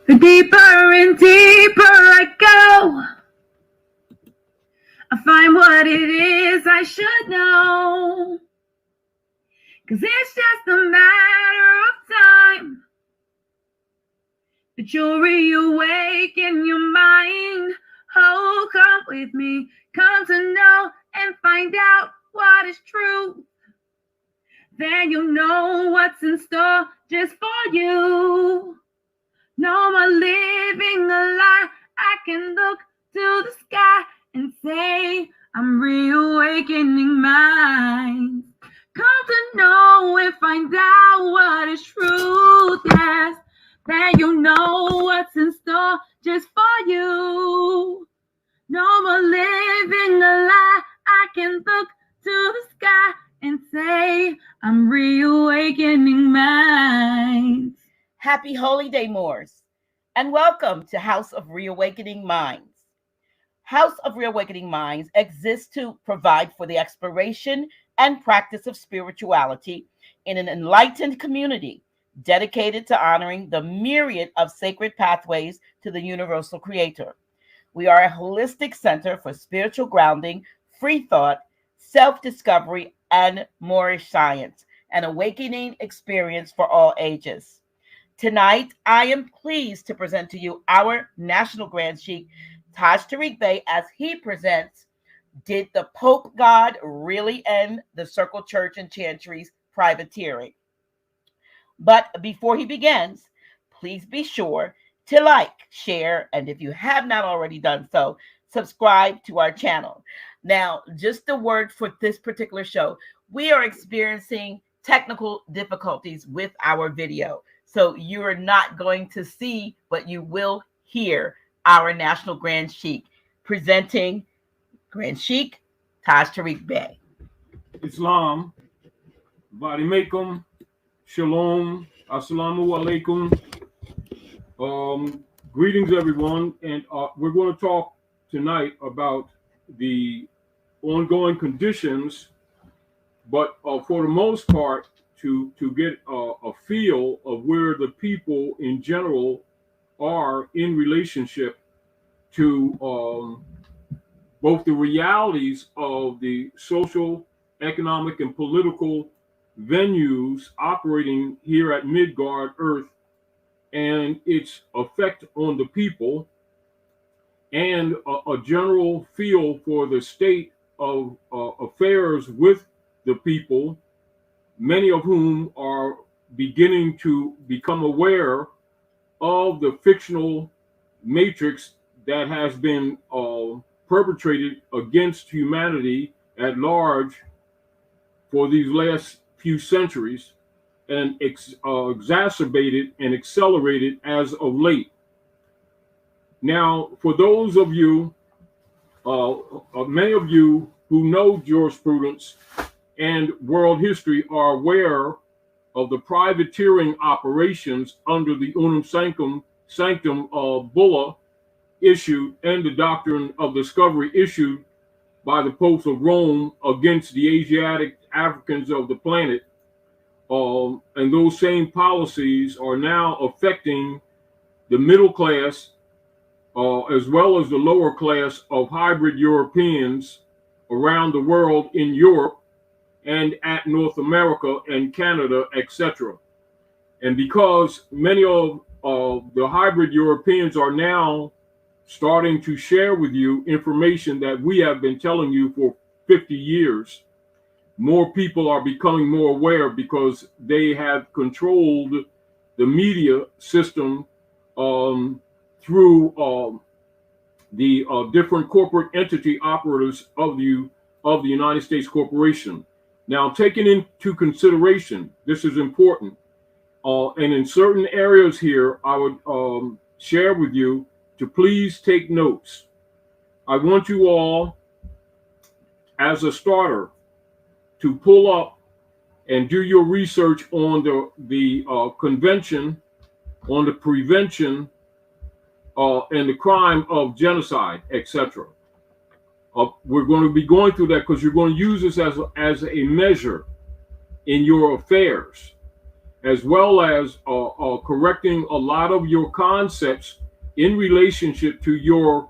The deeper and deeper I go, I find what it is I should know. 'Cause it's just a matter of time that you'll reawaken your mind. Oh, come with me, come to know and find out what is true. Then you'll know what's in store just for you. No more living a lie. I can look to the sky and say, I'm reawakening minds. Come to know and find out what is truth, yes. Then you'll know what's in store just for you. No more living a lie. I can look to the sky and say, I'm reawakening minds. Happy Holy Day, Moors, and welcome to House of Reawakening Minds. House of Reawakening Minds exists to provide for the exploration and practice of spirituality in an enlightened community dedicated to honoring the myriad of sacred pathways to the universal creator. We are a holistic center for spiritual grounding, free thought, self-discovery, and Moorish science, an awakening experience for all ages. Tonight, I am pleased to present to you our National Grand Sheikh, Taj Tarik Bey, as he presents, Did the Pope God Really End the Circle Church and Chancery's Privateering? But before he begins, please be sure to like, share, and if you have not already done so, subscribe to our channel. Now, just a word for this particular show, we are experiencing technical difficulties with our video. So you are not going to see, but you will hear our National Grand Sheikh presenting Grand Sheikh Taj Tarik Bey. Islam, Barimekum, Shalom, Assalamu Alaikum. Greetings, everyone. And we're going to talk tonight about the ongoing conditions, but for the most part, to get a feel of where the people in general are in relationship to both the realities of the social, economic, and political venues operating here at Midgard Earth and its effect on the people, and a general feel for the state of affairs with the people, many of whom are beginning to become aware of the fictional matrix that has been perpetrated against humanity at large for these last few centuries, and exacerbated and accelerated as of late. Now, for those of you, many of you who know jurisprudence and world history are aware of the privateering operations under the Unum Sanctum Bulla issued and the doctrine of discovery issued by the popes of Rome against the Asiatic Africans of the planet. And those same policies are now affecting the middle class as well as the lower class of hybrid Europeans around the world in Europe and at North America and Canada, etc. And because many of the hybrid Europeans are now starting to share with you information that we have been telling you for 50 years, more people are becoming more aware because they have controlled the media system through the different corporate entity operators of the United States Corporation. Now, taking into consideration, this is important, and in certain areas here, I would share with you to please take notes. I want you all, as a starter, to pull up and do your research on the convention on the prevention and the crime of genocide, etc. We're going to be going through that because you're going to use this as a measure in your affairs. as well as correcting a lot of your concepts in relationship to your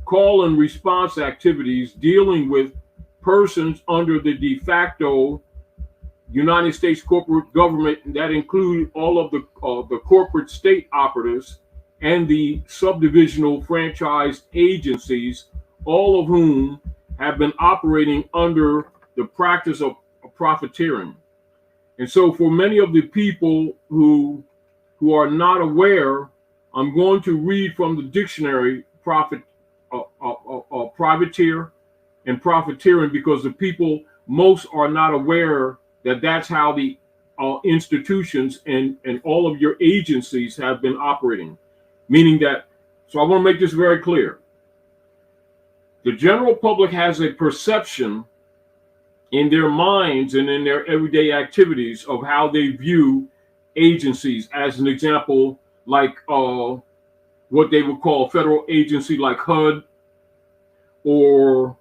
call and response activities dealing with persons under the de facto United States corporate government that include all of the corporate state operatives and the subdivisional franchise agencies, all of whom have been operating under the practice of profiteering. And so for many of the people who are not aware, I'm going to read from the dictionary privateer and profiteering, because the people most are not aware that that's how the institutions and all of your agencies have been operating. Meaning that, so I want to make this very clear. The general public has a perception in their minds and in their everyday activities of how they view agencies. As an example, like what they would call a federal agency like HUD or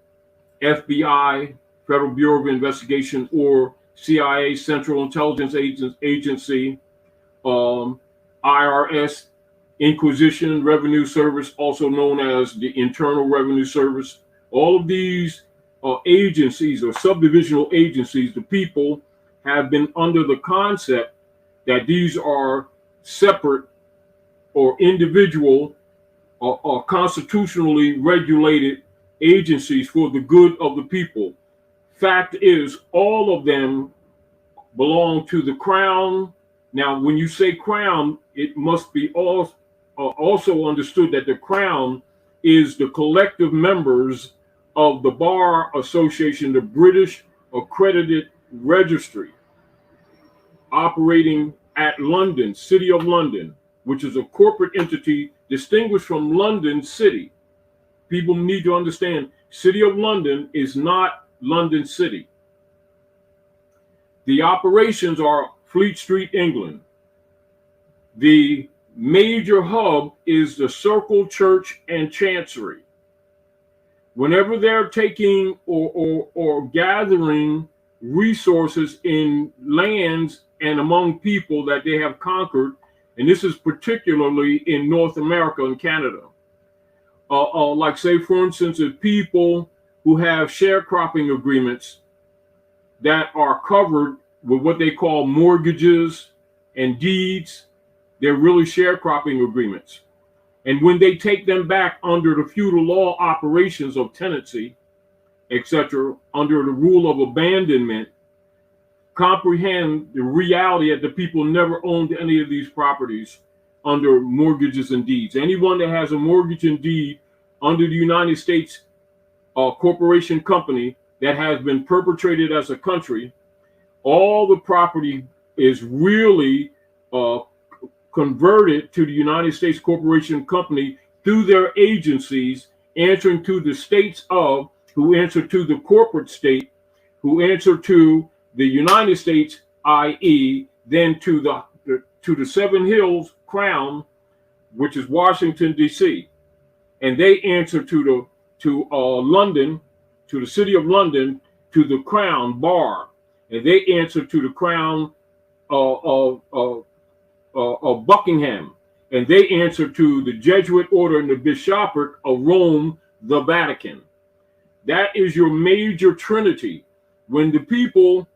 FBI, Federal Bureau of Investigation, or CIA, Central Intelligence Agency, IRS, Inquisition Revenue Service, also known as the Internal Revenue Service. All of these agencies or subdivisional agencies, the people have been under the concept that these are separate or individual or constitutionally regulated agencies for the good of the people. Fact is, all of them belong to the crown. Now, when you say crown, it must be also understood that the crown is the collective members of the Bar Association, the British Accredited Registry, operating at London, City of London, which is a corporate entity distinguished from London City. People need to understand, City of London is not London City. The operations are Fleet Street, England. The major hub is the Circle Church and Chancery. Whenever they're taking or gathering resources in lands and among people that they have conquered, and this is particularly in North America and Canada. Like say, for instance, if people who have sharecropping agreements that are covered with what they call mortgages and deeds, they're really sharecropping agreements. And when they take them back under the feudal law operations of tenancy, etc., under the rule of abandonment, comprehend the reality that the people never owned any of these properties under mortgages and deeds. Anyone that has a mortgage and deed under the United States corporation company that has been perpetrated as a country, all the property is really converted to the United States corporation company through their agencies, answering to the states of, who answer to the corporate state, who answer to the United States, i.e., then to the Seven Hills Crown, which is Washington, D.C. And they answer to London, to the City of London, to the Crown Bar, and they answer to the Crown of Buckingham, and they answer to the Jesuit order and the Bishopric of Rome, the Vatican. That is your major trinity. When the people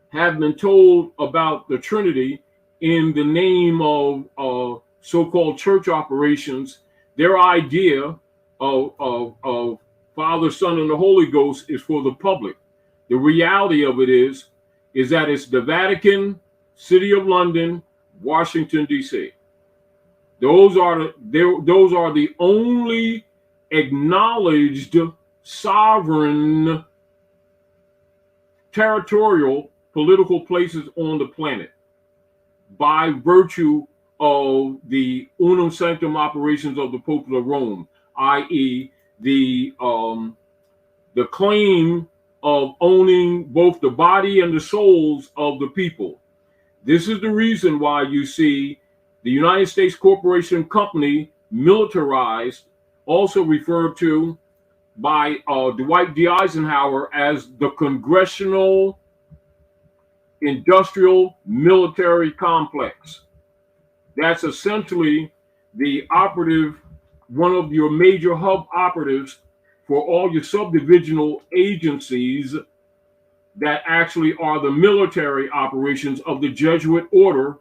have been told about the Trinity in the name of so-called church operations, their idea of Father, Son, and the Holy Ghost is for the public. The reality of it is that it's the Vatican, City of London, Washington, D.C. Those are the only acknowledged sovereign territorial political places on the planet by virtue of the unum sanctum operations of the Pope of Rome, i.e., the claim of owning both the body and the souls of the people. This is the reason why you see the United States Corporation Company militarized, also referred to by Dwight D. Eisenhower as the Congressional industrial military complex. That's essentially the operative, one of your major hub operatives for all your subdivisional agencies that actually are the military operations of the Jesuit order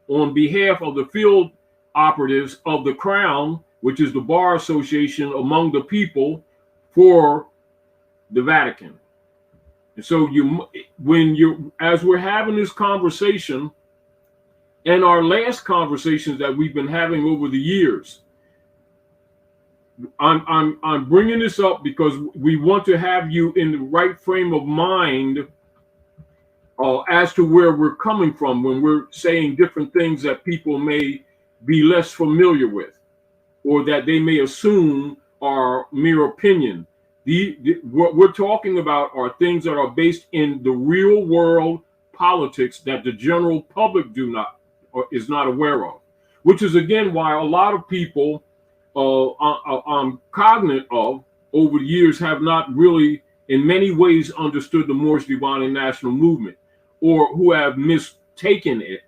on behalf of the field operatives of the Crown, which is the bar association among the people for the Vatican. And so as we're having this conversation, and our last conversations that we've been having over the years, I'm bringing this up because we want to have you in the right frame of mind as to where we're coming from when we're saying different things that people may be less familiar with, or that they may assume are mere opinion. What we're talking about are things that are based in the real world politics that the general public is not aware of, which is again why a lot of people I'm cognizant of over the years have not really in many ways understood the Moorish Divine and National Movement, or who have mistaken it.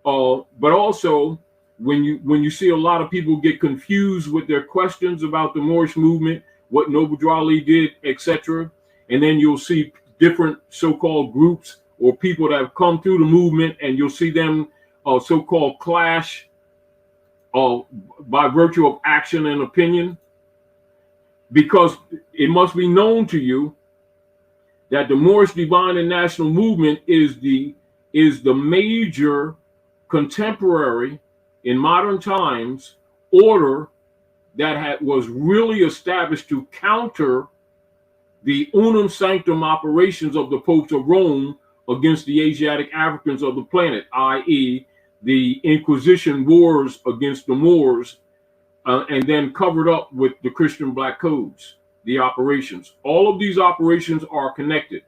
But also when you see a lot of people get confused with their questions about the Moorish movement, what Noble Drew Ali did, etc., and then you'll see different so-called groups or people that have come through the movement, and you'll see them so-called clash by virtue of action and opinion, because it must be known to you that the Moorish Divine and National Movement is the major contemporary in modern times order that was really established to counter the unum sanctum operations of the popes of Rome against the Asiatic Africans of the planet, i.e. the Inquisition wars against the Moors, and then covered up with the Christian Black Codes, the operations. All of these operations are connected.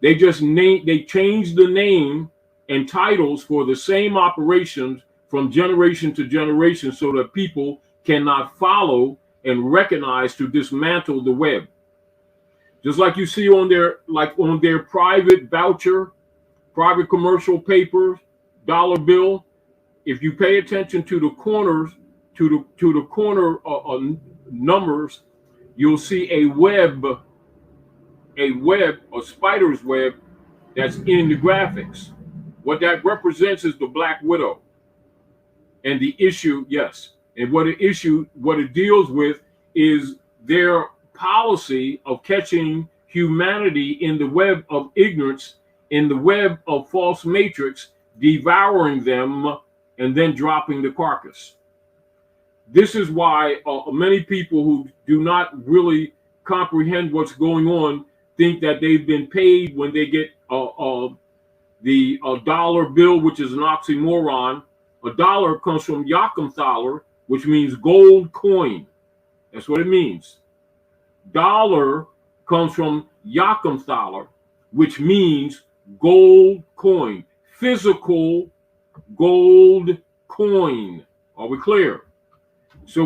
They changed the name and titles for the same operations from generation to generation so that people cannot follow and recognize to dismantle the web. Just like you see on their private voucher, private commercial paper, dollar bill, if you pay attention to the corners, to the corner numbers, you'll see a spider's web that's in the graphics. What that represents is the Black Widow. And the issue, yes, and what it deals with is their policy of catching humanity in the web of ignorance, in the web of false matrix, devouring them, and then dropping the carcass. This is why many people who do not really comprehend what's going on think that they've been paid when they get the dollar bill, which is an oxymoron. A dollar comes from Yakimthaler, which means gold coin. That's what it means. Dollar comes from Yakimthaler, which means gold coin, physical gold coin. Are we clear? So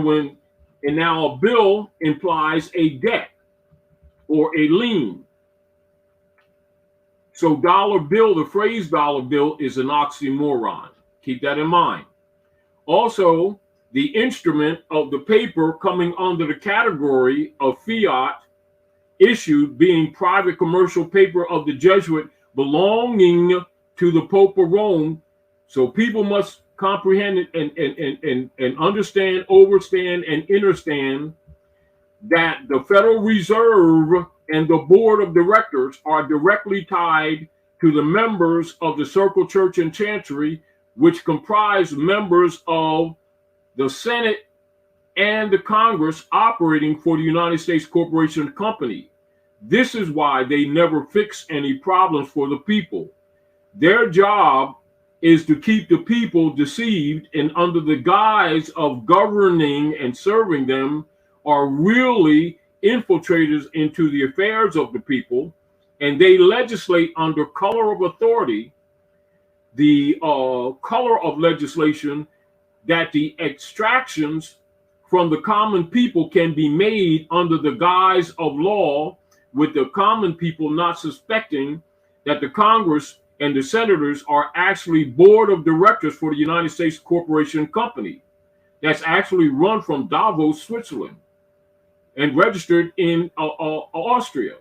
now a bill implies a debt or a lien. So dollar bill, the phrase dollar bill is an oxymoron. Keep that in mind. Also, the instrument of the paper coming under the category of fiat issued being private commercial paper of the Jesuit belonging to the Pope of Rome. So people must comprehend and understand, overstand, and understand that the Federal Reserve and the board of directors are directly tied to the members of the Circle Church and Chancery, which comprise members of the Senate and the Congress operating for the United States Corporation Company. This is why they never fix any problems for the people. Their job is to keep the people deceived, and under the guise of governing and serving them are really infiltrators into the affairs of the people, and they legislate under color of authority, the color of legislation, that the extractions from the common people can be made under the guise of law, with the common people not suspecting that the Congress and the senators are actually board of directors for the United States Corporation Company that's actually run from Davos, Switzerland, and registered in Austria.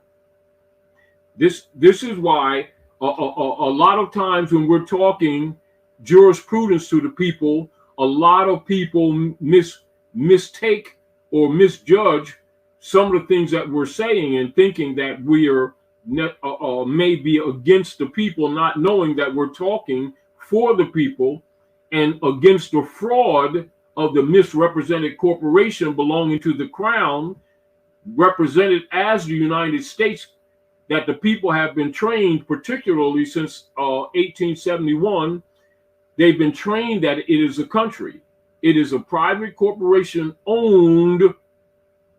This is why a lot of times when we're talking jurisprudence to the people, a lot of people mistake or misjudge some of the things that we're saying and thinking that we are maybe against the people, not knowing that we're talking for the people and against the fraud of the misrepresented corporation belonging to the crown, represented as the United States, that the people have been trained, particularly since 1871. They've been trained that it is a country. It is a private corporation owned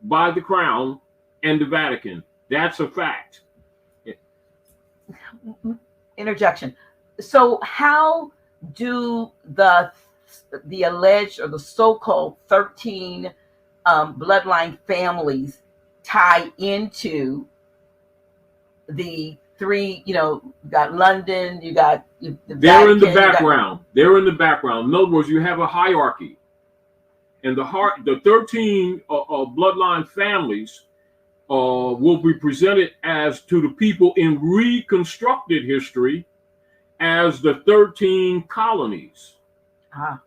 by the crown and the Vatican. That's a fact. Interjection. So how do the alleged or the so-called 13 bloodline families tie into the three? You got London, you got the They're Vatican, in the background. They're in the background. In other words, you have a hierarchy, and the 13 bloodline families will be presented as to the people in reconstructed history as the 13 colonies.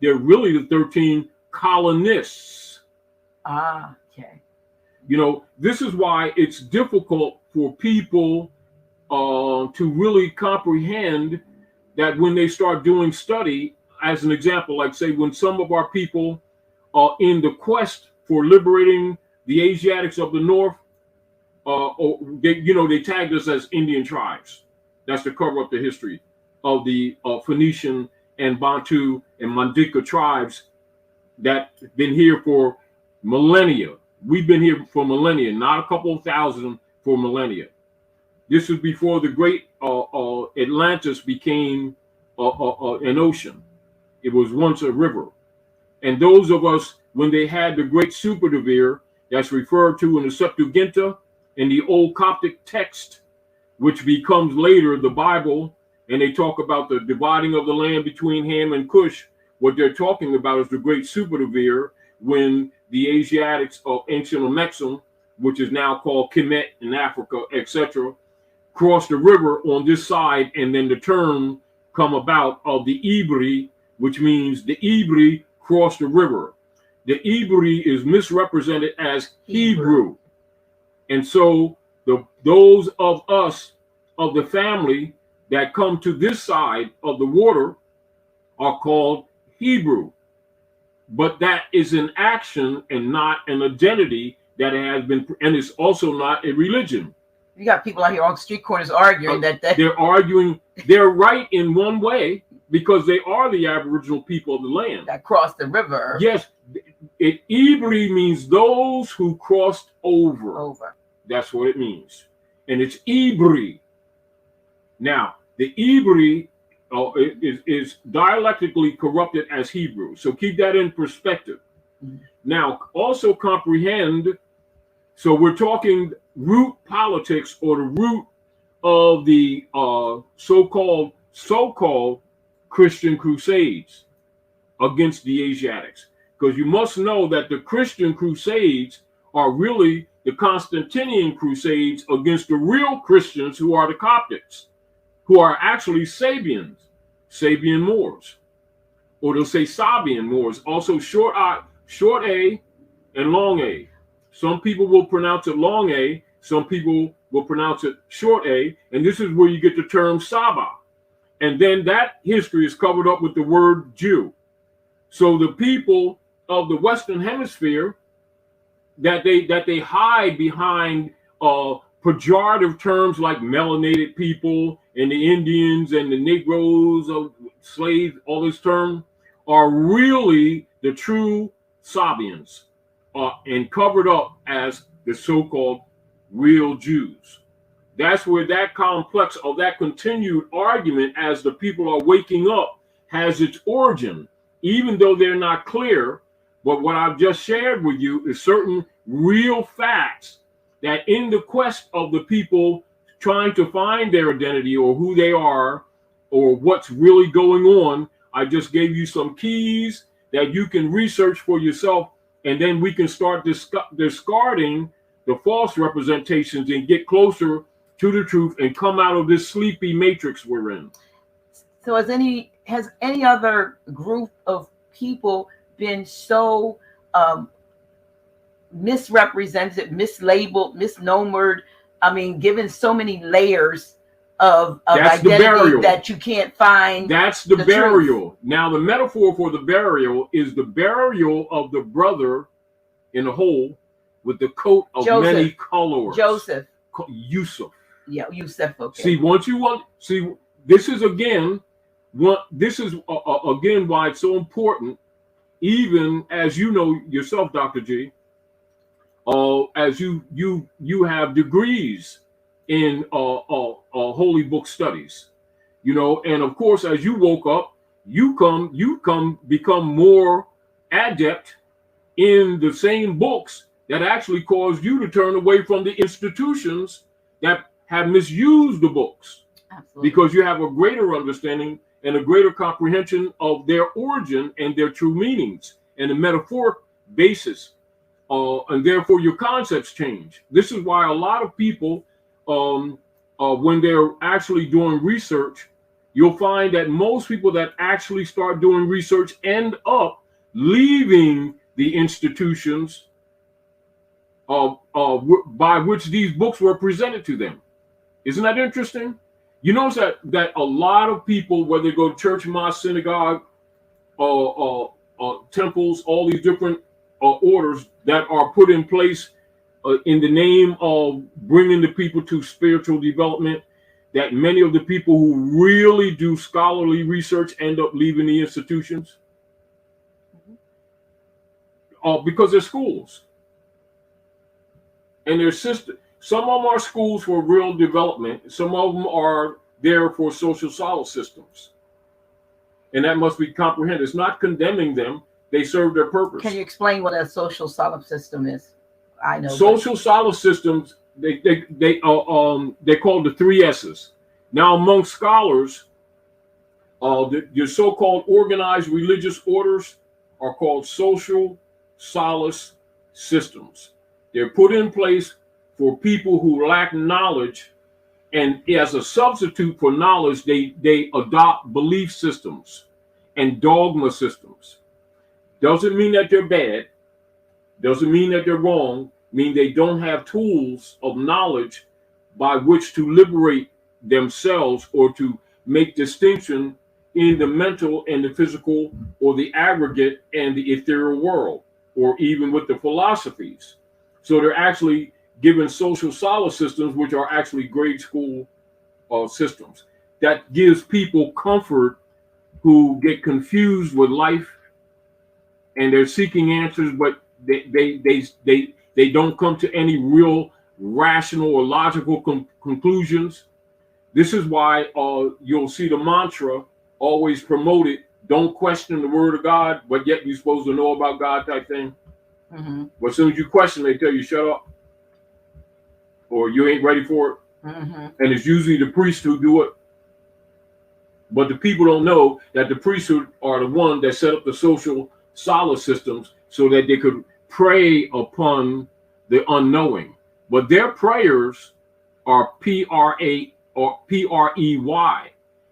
They're really the 13 colonists. Okay. This is why it's difficult for people to really comprehend that when they start doing study. As an example, like say when some of our people are in the quest for liberating the Asiatics of the North, they tagged us as Indian tribes. That's to cover up the history of the Phoenician and Bantu and Mandinka tribes that been here for millennia. We've been here for millennia, not a couple of thousand, for millennia. This was before the great Atlantis became an ocean. It was once a river. And those of us, when they had the great Superdivere, that's referred to in the Septuaginta, in the old Coptic text, which becomes later the Bible, and they talk about the dividing of the land between Ham and Cush. What they're talking about is the great Superdivere, when the Asiatics of ancient Amexem, which is now called Kemet in Africa, etc., crossed the river on this side, and then the term come about of the Ibri, which means the Ibri crossed the river. The Ibri is misrepresented as Hebrew. And so those of us of the family that come to this side of the water are called Hebrew. But that is an action and not an identity that has been, and it's also not a religion. You got people out here on street corners arguing that they're arguing. They're right in one way because they are the Aboriginal people of the land that crossed the river. Yes, Ibri means those who crossed over. That's what it means, and it's Ibri. Now, the Ibri is dialectically corrupted as Hebrew, so keep that in perspective. Mm-hmm. Now, also comprehend. So we're talking root politics, or the root of the so-called Christian crusades against the Asiatics. Because you must know that the Christian crusades are really the Constantinian crusades against the real Christians, who are the Coptics, who are actually Sabian Moors, or they'll say Sabian Moors, also short A and long A. Some people will pronounce it long A, some people will pronounce it short A, and this is where you get the term Saba. And then that history is covered up with the word Jew. So the people of the Western Hemisphere that they hide behind pejorative terms like melanated people and the Indians and the Negroes, slaves, all this term, are really the true Sabians. And covered up as the so-called real Jews. That's where that complex of that continued argument, as the people are waking up, has its origin, even though they're not clear. But what I've just shared with you is certain real facts that in the quest of the people trying to find their identity or who they are or what's really going on, I just gave you some keys that you can research for yourself, and then we can start discarding the false representations and get closer to the truth and come out of this sleepy matrix we're in. So has any other group of people been so misrepresented, mislabeled, misnomered? I mean, given so many layers of identity that you can't find. That's the burial. Truth. Now, the metaphor for the burial is the burial of the brother in a hole with the coat of many colors. Yusuf. Yeah, Yusuf. Okay. See, this is again why it's so important. Even as you know yourself, Dr. G, as you have degrees in holy book studies, and of course, as you woke up, you become more adept in the same books that actually caused you to turn away from the institutions that have misused the books. Absolutely. Because you have a greater understanding and a greater comprehension of their origin and their true meanings and the metaphoric basis, and therefore your concepts change. This is why a lot of people, when they're actually doing research, you'll find that most people that actually start doing research end up leaving the institutions by which these books were presented to them. Isn't that interesting? You notice that a lot of people, whether they go to church, mosque, synagogue, temples, all these different orders that are put in place in the name of bringing the people to spiritual development, that many of the people who really do scholarly research end up leaving the institutions because they're schools. And there's some of them are schools for real development. Some of them are there for social solace systems. And that must be comprehended. It's not condemning them. They serve their purpose. Can you explain what a social solace system is? I know. Social solace systems, they're called the 3 S's. Now, among scholars, your so-called organized religious orders are called social solace systems. They're put in place for people who lack knowledge, and as a substitute for knowledge, they adopt belief systems and dogma systems. Doesn't mean that they're bad, doesn't mean that they're wrong, mean they don't have tools of knowledge by which to liberate themselves or to make distinction in the mental and the physical or the aggregate and the ethereal world, or even with the philosophies. So they're actually given social solace systems, which are actually grade school systems that gives people comfort who get confused with life and they're seeking answers, but they don't come to any real rational or logical conclusions. This is why you'll see the mantra always promoted: don't question the word of God, but yet you're supposed to know about God type thing. Mm-hmm. But as soon as you question, they tell you shut up, or you ain't ready for it. Mm-hmm. And it's usually the priests who do it. But the people don't know that the priesthood are the one that set up the social solace systems so that they could prey upon the unknowing. But their prayers are P-R-A or P-R-E-Y.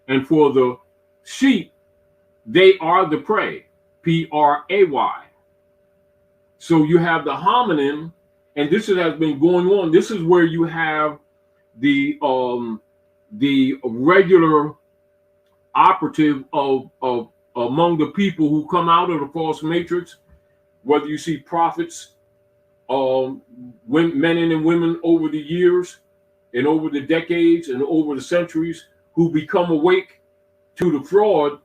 And for the sheep, they are the prey, P-R-A-Y. So you have the homonym, and this has been going on. This is where you have the regular operative of among the people who come out of the false matrix, whether you see prophets, men and women over the years and over the decades and over the centuries who become awake to the fraud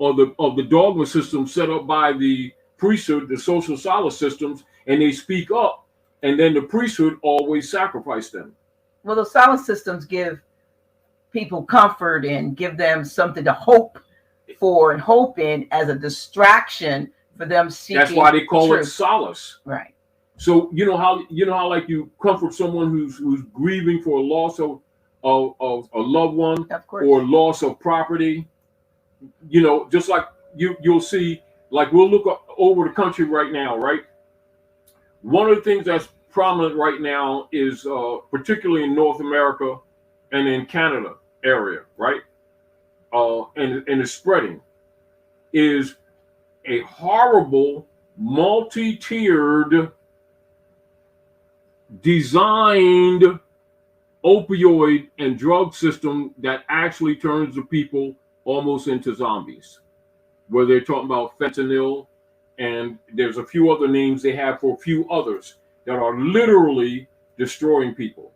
of the dogma system set up by the priesthood, the social solace systems, and they speak up, and then the priesthood always sacrifice them. Well, the solace systems give people comfort and give them something to hope for and hope in as a distraction for them seeking. That's why they call truth. it solace. Right. So you know how like you comfort someone who's grieving for a loss of of a loved one Of course. or loss of property. You know, just like you'll see, like we'll look over the country right now, right? One of the things that's prominent right now is particularly in North America and in Canada area, right? And it's spreading, is a horrible multi-tiered designed opioid and drug system that actually turns the people almost into zombies, where they're talking about fentanyl, and there's a few other names they have for a few others that are literally destroying people.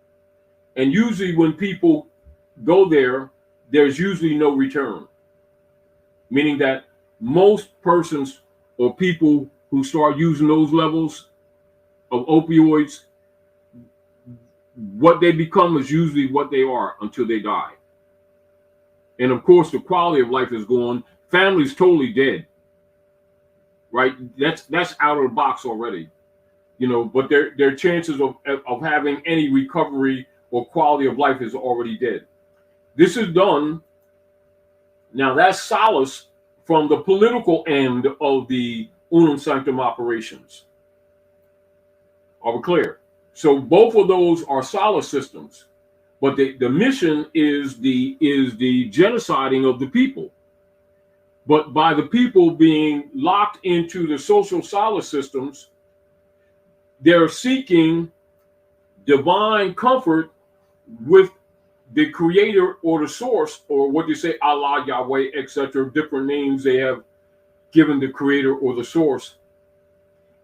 And usually when people go there, there's usually no return, meaning that most persons or people who start using those levels of opioids, what they become is usually what they are until they die. And of course, the quality of life is gone. Family's totally dead, right? That's out of the box already, you know. But their chances of having any recovery or quality of life is already dead. This is done. Now that's solace from the political end of the unum sanctum operations. Are we clear? So both of those are solace systems, but the mission is the genociding of the people. But by the people being locked into the social solace systems, they're seeking divine comfort with the creator or the source, or what you say, Allah, Yahweh, etc. Different names they have given the creator or the source.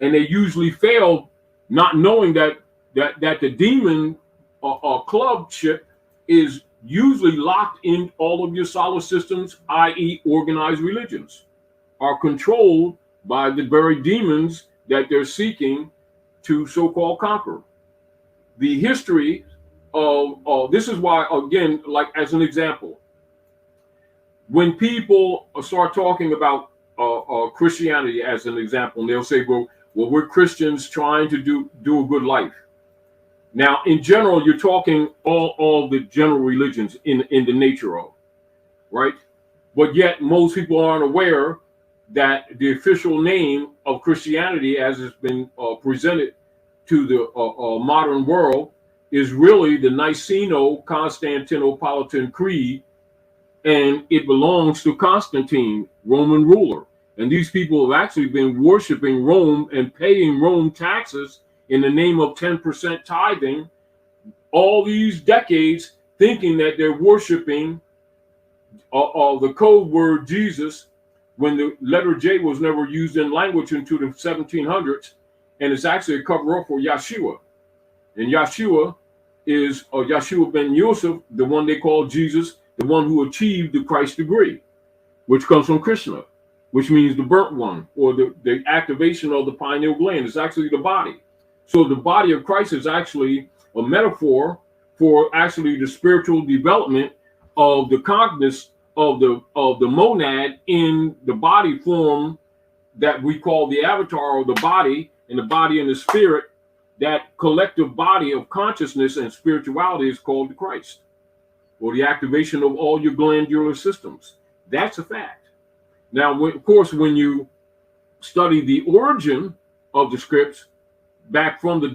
And they usually fail, not knowing that the demon clubship is usually locked in all of your solar systems, i.e. organized religions, are controlled by the very demons that they're seeking to so-called conquer. The history of this is why, again, like as an example, when people start talking about Christianity as an example, and they'll say, well, we're Christians trying to do a good life. Now, in general, you're talking all the general religions in the nature of, right? But yet most people aren't aware that the official name of Christianity, as it's been presented to the modern world, is really the Niceno-Constantinopolitan Creed, and it belongs to Constantine, Roman ruler. And these people have actually been worshiping Rome and paying Rome taxes in the name of 10% tithing all these decades, thinking that they're worshiping the code word Jesus, when the letter J was never used in language until the 1700s, and it's actually a cover up for Yeshua. And Yeshua is Yeshua ben Yosef, the one they call Jesus, the one who achieved the Christ degree, which comes from Krishna, which means the burnt one, or the activation of the pineal gland. It's actually the body. So the body of Christ is actually a metaphor for actually the spiritual development of the consciousness of the monad in the body form that we call the avatar of the body, and the body and the spirit. That collective body of consciousness and spirituality is called the Christ, or the activation of all your glandular systems. That's a fact. Now, of course, when you study the origin of the scripts back from the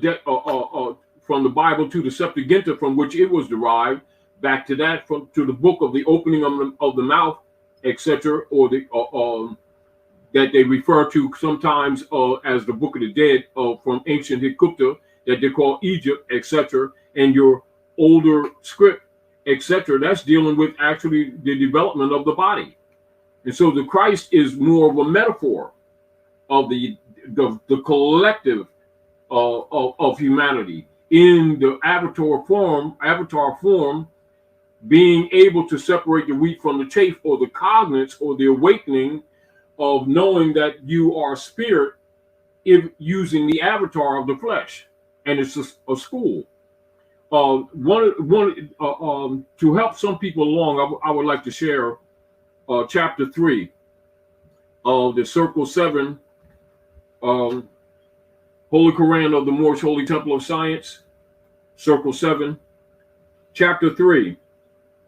Bible to the Septuaginta, from which it was derived, back to that, to the book of the opening of the mouth, etc., or the that they refer to sometimes as the Book of the Dead from ancient Hittite, that they call Egypt, etc., and your older script, etc. That's dealing with actually the development of the body. And so the Christ is more of a metaphor of the collective of humanity in the avatar form, being able to separate the wheat from the chaff, or the cognizance or the awakening of knowing that you are spirit, if using the avatar of the flesh. And it's a school. To help some people along, I would like to share chapter 3 of the Circle 7 Holy Quran of the Moorish Holy Temple of Science, Circle 7, Chapter 3,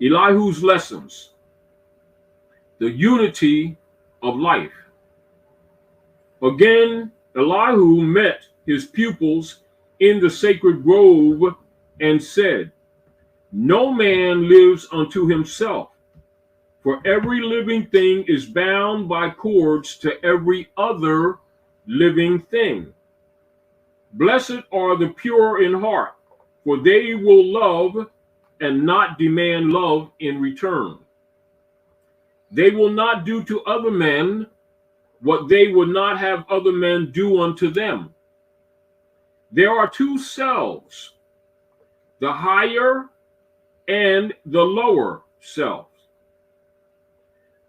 Elihu's lessons, the unity of life. Again, Elihu met his pupils in the sacred grove and said, "No man lives unto himself, for every living thing is bound by cords to every other living thing. Blessed are the pure in heart, for they will love and not demand love in return. They will not do to other men what they would not have other men do unto them. There are two selves, the higher and the lower self.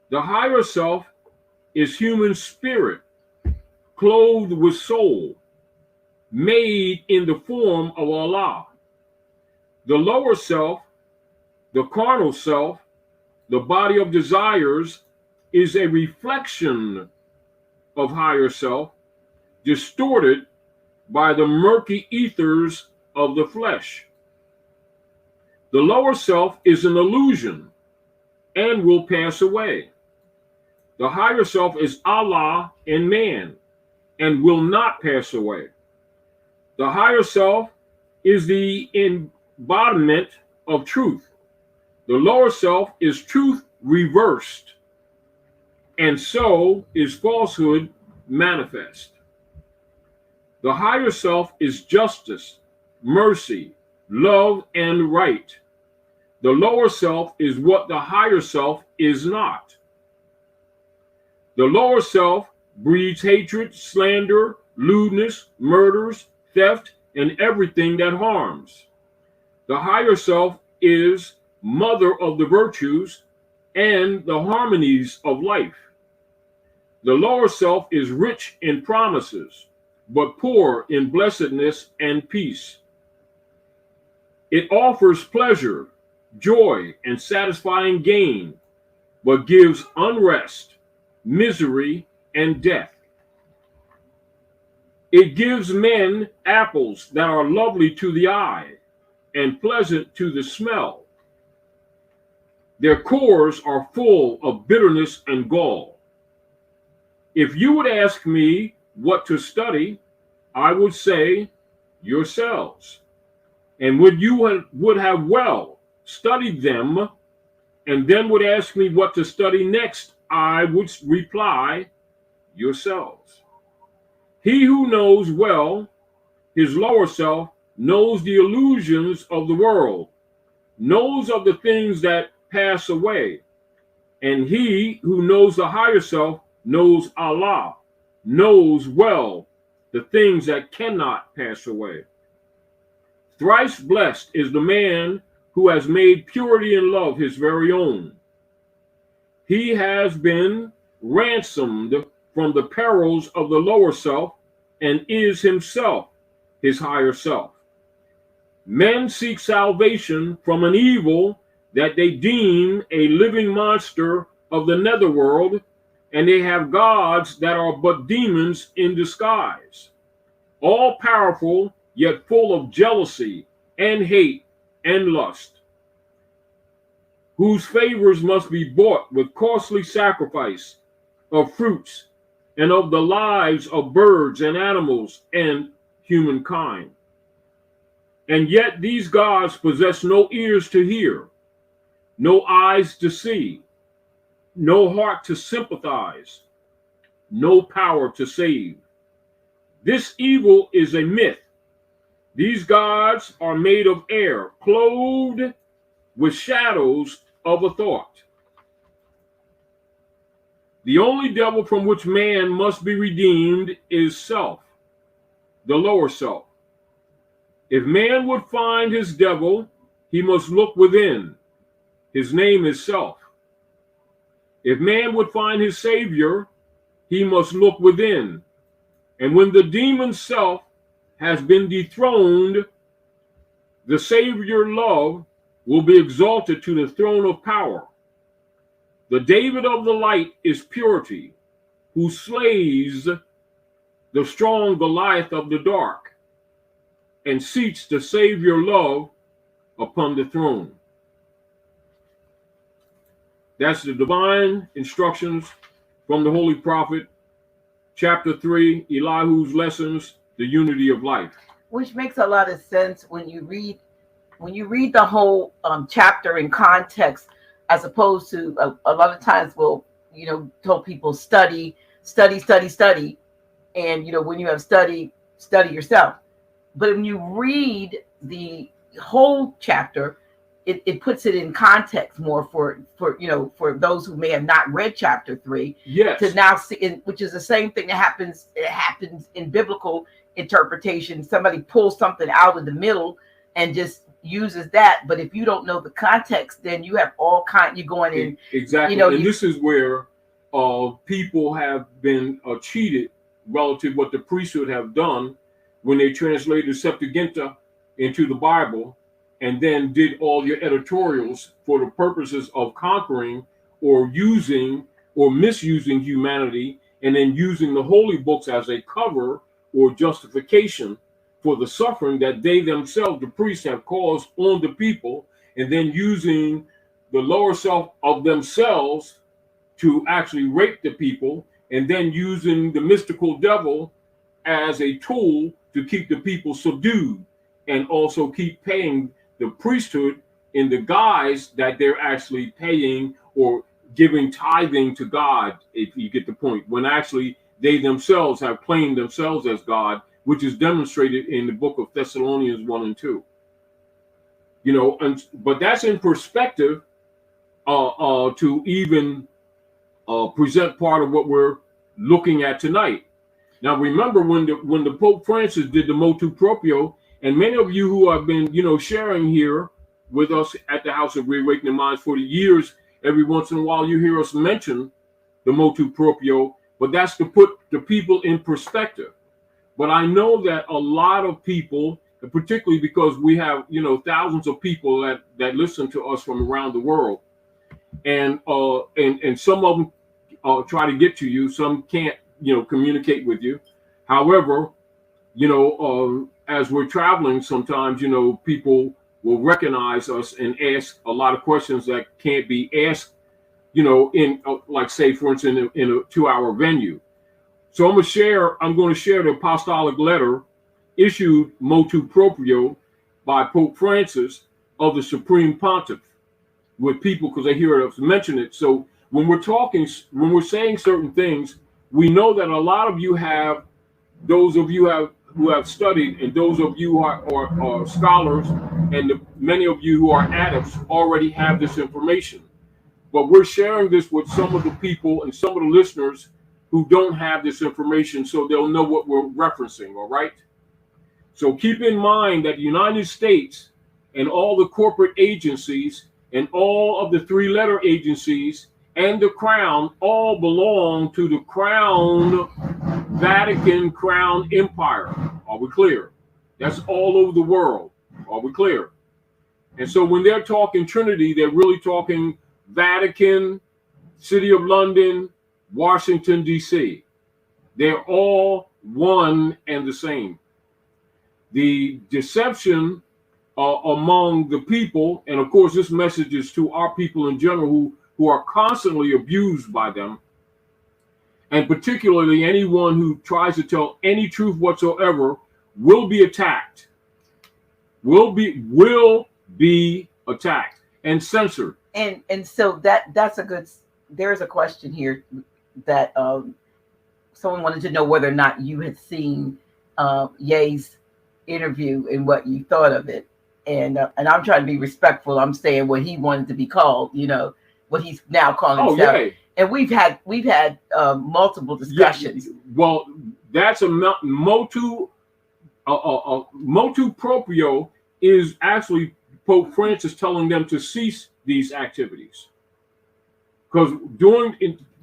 The higher self is human spirit, clothed with soul, made in the form of Allah. The lower self, the carnal self, the body of desires, is a reflection of higher self, distorted by the murky ethers of the flesh. The lower self is an illusion and will pass away. The higher self is Allah and man and will not pass away. The higher self is the embodiment of truth. The lower self is truth reversed, and so is falsehood manifest. The higher self is justice, mercy, love, and right. The lower self is what the higher self is not. The lower self breeds hatred, slander, lewdness, murders, theft, and everything that harms. The higher self is mother of the virtues and the harmonies of life. The lower self is rich in promises, but poor in blessedness and peace. It offers pleasure, joy, and satisfying gain, but gives unrest, misery, and death. It gives men apples that are lovely to the eye and pleasant to the smell. Their cores are full of bitterness and gall. If you would ask me what to study, I would say yourselves. And when you would have well studied them, and then would ask me what to study next, I would reply, yourselves. He who knows well his lower self knows the illusions of the world, knows of the things that pass away. And he who knows the higher self knows Allah, knows well the things that cannot pass away. Thrice blessed is the man who has made purity and love his very own. He has been ransomed from the perils of the lower self and is himself his higher self. Men seek salvation from an evil that they deem a living monster of the netherworld, and they have gods that are but demons in disguise, all powerful yet full of jealousy and hate and lust, whose favors must be bought with costly sacrifice of fruits and of the lives of birds and animals and humankind. And yet these gods possess no ears to hear, no eyes to see, no heart to sympathize, no power to save. This evil is a myth. These gods are made of air, clothed with shadows of a thought. The only devil from which man must be redeemed is self, the lower self. If man would find his devil, he must look within. His name is self. If man would find his savior, he must look within. And when the demon self has been dethroned, the savior love will be exalted to the throne of power. The David of the light is purity, who slays the strong Goliath of the dark and seats the savior love upon the throne. That's the divine instructions from the Holy Prophet, chapter 3, Elihu's lessons, the unity of life. Which makes a lot of sense when you read the whole chapter in context, as opposed to a lot of times we'll tell people study, and when you have study yourself. But when you read the whole chapter, it puts it in context more for those who may have not read chapter 3. Yes. To now see, which is the same thing that happens in biblical interpretation. Somebody pulls something out of the middle and just uses that. But if you don't know the context, then you have all kind. You're going in exactly, and this is where people have been cheated relative to what the priesthood have done when they translated Septuaginta into the Bible, and then did all your editorials for the purposes of conquering or using or misusing humanity, and then using the holy books as a cover or justification for the suffering that they themselves, the priests, have caused on the people, and then using the lower self of themselves to actually rape the people, and then using the mystical devil as a tool to keep the people subdued, and also keep paying the priesthood in the guise that they're actually paying or giving tithing to God, if you get the point, when actually they themselves have claimed themselves as God, which is demonstrated in the book of Thessalonians 1 and 2. But that's in perspective to even present part of what we're looking at tonight. Now, remember when the Pope Francis did the motu proprio, and many of you who have been, sharing here with us at the House of Reawakening Minds for the years, every once in a while you hear us mention the motu proprio, but that's to put the people in perspective. But I know that a lot of people, and particularly because we have, thousands of people that listen to us from around the world, and some of them try to get to you, some can't, communicate with you. However, as we're traveling, sometimes, people will recognize us and ask a lot of questions that can't be asked, in like, say, for instance, in a 2-hour venue. So I'm going to share the apostolic letter issued motu proprio by Pope Francis of the Supreme Pontiff with people, because they hear us mention it. So when we're saying certain things, we know that a lot of you have, those of you who have studied, and those of you who are scholars, and many of you who are adepts already have this information. But we're sharing this with some of the people and some of the listeners who don't have this information, so they'll know what we're referencing, all right? So keep in mind that the United States and all the corporate agencies and all of the 3-letter agencies and the Crown all belong to the Vatican Crown Empire. Are we clear? That's all over the world. Are we clear? And so when they're talking Trinity, they're really talking Vatican, City of London, Washington, D.C. They're all one and the same. The deception among the people, and of course this message is to our people in general who are constantly abused by them, and particularly anyone who tries to tell any truth whatsoever will be attacked, will be attacked and censored. And so there's a question here that someone wanted to know whether or not you had seen Ye's interview and what you thought of it. And I'm trying to be respectful. I'm saying what he wanted to be called, what he's now calling himself. Yeah. And we've had multiple discussions. Yeah. Well, that's a motu proprio is actually Pope Francis telling them to cease these activities. Because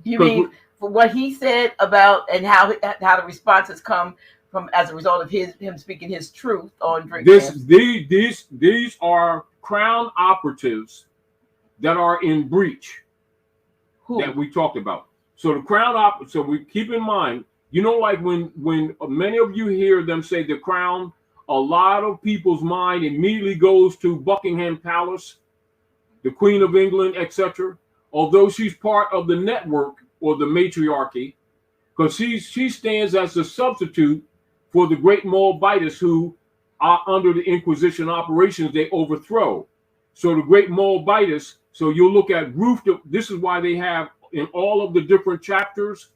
you mean for what he said about and how the responses come from as a result of him speaking his truth on drink camps? These are Crown operatives that are in breach. Who? That we talked about. So the Crown so we keep in mind, like when many of you hear them say the Crown a lot of people's mind immediately goes to Buckingham Palace, the Queen of England, etc. Although she's part of the network or the matriarchy, because she stands as a substitute for the great Moabites who are under the Inquisition operations they overthrow. So the great Moabites, so you'll look at Ruth, this is why they have in all of the different chapters,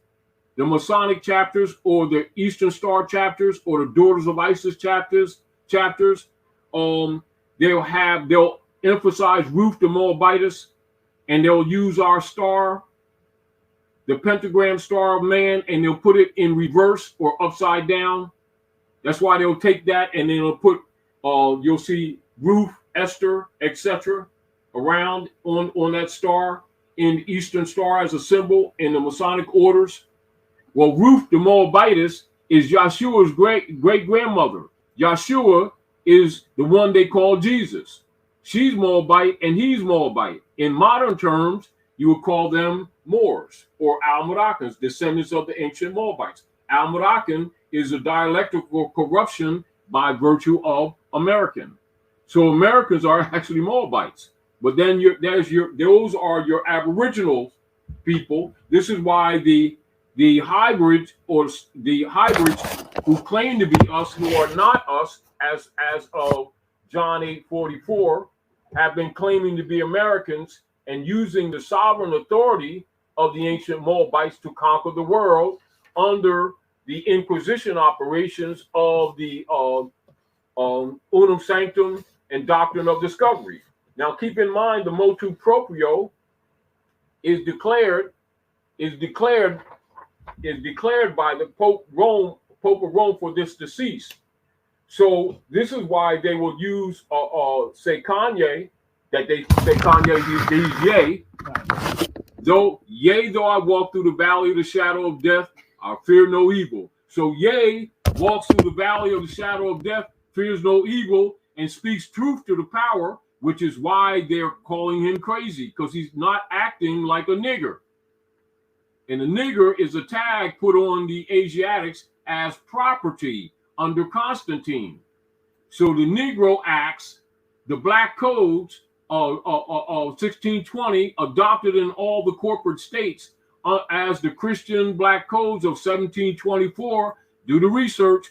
the Masonic chapters or the Eastern Star chapters or the Daughters of Isis chapters, they'll emphasize Ruth the Moabitess, and they'll use our star, the pentagram star of man, and they'll put it in reverse or upside down. That's why they'll take that and then they'll put, you'll see Ruth, Esther, etc. around on that star in Eastern Star as a symbol in the Masonic orders. Well, Ruth the Moabitess is Yeshua's great grandmother. Yeshua is the one they call Jesus. She's Moabite and he's Moabite. In modern terms, you would call them Moors or Al-Moroccans, descendants of the ancient Moabites. Al-Moroccan is a dialectical corruption by virtue of American. So Americans are actually Moabites. But then those are your Aboriginal people. This is why the hybrids or the hybrids who claim to be us, who are not us, as of John 8:44, have been claiming to be Americans and using the sovereign authority of the ancient Moabites to conquer the world under the Inquisition operations of the Unum Sanctum and Doctrine of Discovery. Now, keep in mind the motu proprio is declared by the Pope of Rome for this decease. So this is why they will use say Kanye, that they say Kanye he's yea. Though I walk through the valley of the shadow of death, I fear no evil. So yea walks through the valley of the shadow of death, fears no evil, and speaks truth to the power, which is why they're calling him crazy, because he's not acting like a nigger. And a nigger is a tag put on the Asiatics as property under Constantine. So the Negro Acts, the Black Codes of 1620, adopted in all the corporate states as the Christian Black Codes of 1724. Do the research.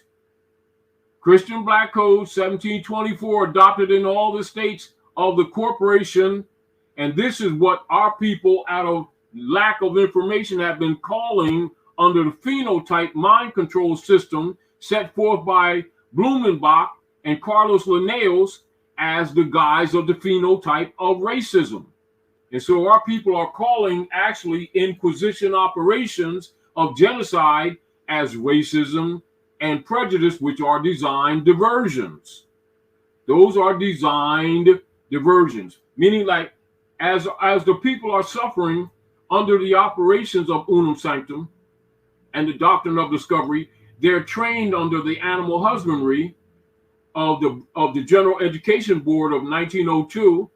Christian Black Code 1724 adopted in all the states of the corporation. And this is what our people, out of lack of information, have been calling under the phenotype mind control system set forth by Blumenbach and Carlos Linnaeus as the guise of the phenotype of racism. And so our people are calling actually Inquisition operations of genocide as racism and prejudice, which are designed diversions. Those are designed diversions, meaning like as the people are suffering under the operations of Unum Sanctum and the Doctrine of Discovery, they're trained under the animal husbandry of the General Education Board of 1902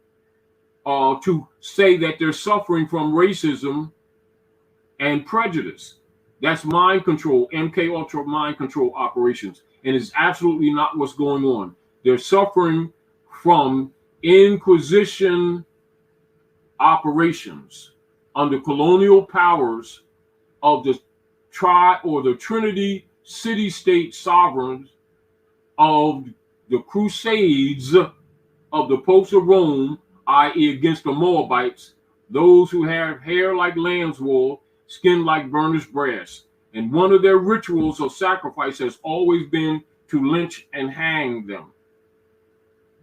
to say that they're suffering from racism and prejudice. That's mind control, MK Ultra mind control operations, and it's absolutely not what's going on. They're suffering from Inquisition operations under colonial powers of the Trinity city-state sovereigns of the Crusades of the Popes of Rome, i.e. against the Moabites, those who have hair like lamb's wool, skin like burnished brass. And one of their rituals of sacrifice has always been to lynch and hang them.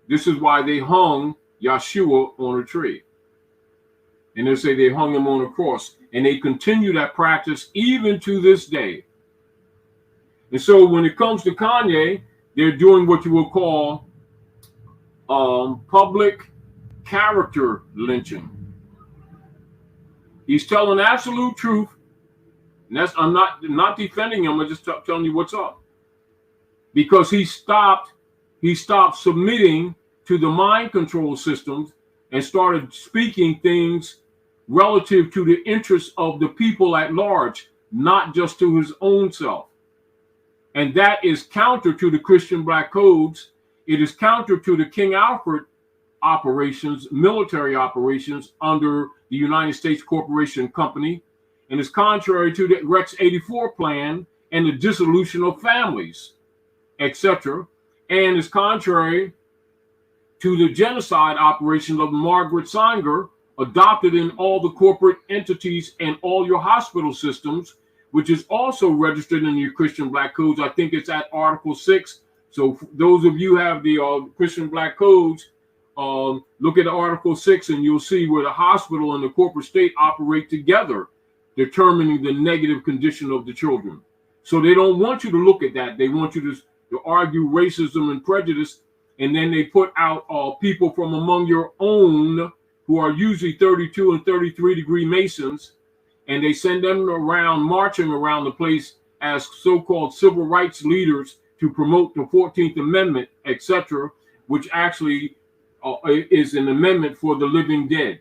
This is why they hung Yeshua on a tree. And they say they hung him on a cross. And they continue that practice even to this day. And so when it comes to Kanye, they're doing what you will call public character lynching. He's telling absolute truth. And that's, I'm not defending him. I'm just telling you what's up. Because he stopped submitting to the mind control systems and started speaking things relative to the interests of the people at large, not just to his own self. And that is counter to the Christian Black codes. It is counter to the King Alfred operations, military operations under the United States Corporation Company, and is contrary to the Rex 84 plan and the dissolution of families, etc., and is contrary to the genocide operations of Margaret Sanger, adopted in all the corporate entities and all your hospital systems, which is also registered in your Christian Black codes. I think it's at Article 6. So those of you who have the Christian Black codes, look at Article 6 and you'll see where the hospital and the corporate state operate together, determining the negative condition of the children. So they don't want you to look at that. They want you to argue racism and prejudice, and then they put out people from among your own who are usually 32 and 33-degree Masons, and they send them around, marching around the place as so-called civil rights leaders to promote the 14th Amendment, etc., which actually is an amendment for the living dead.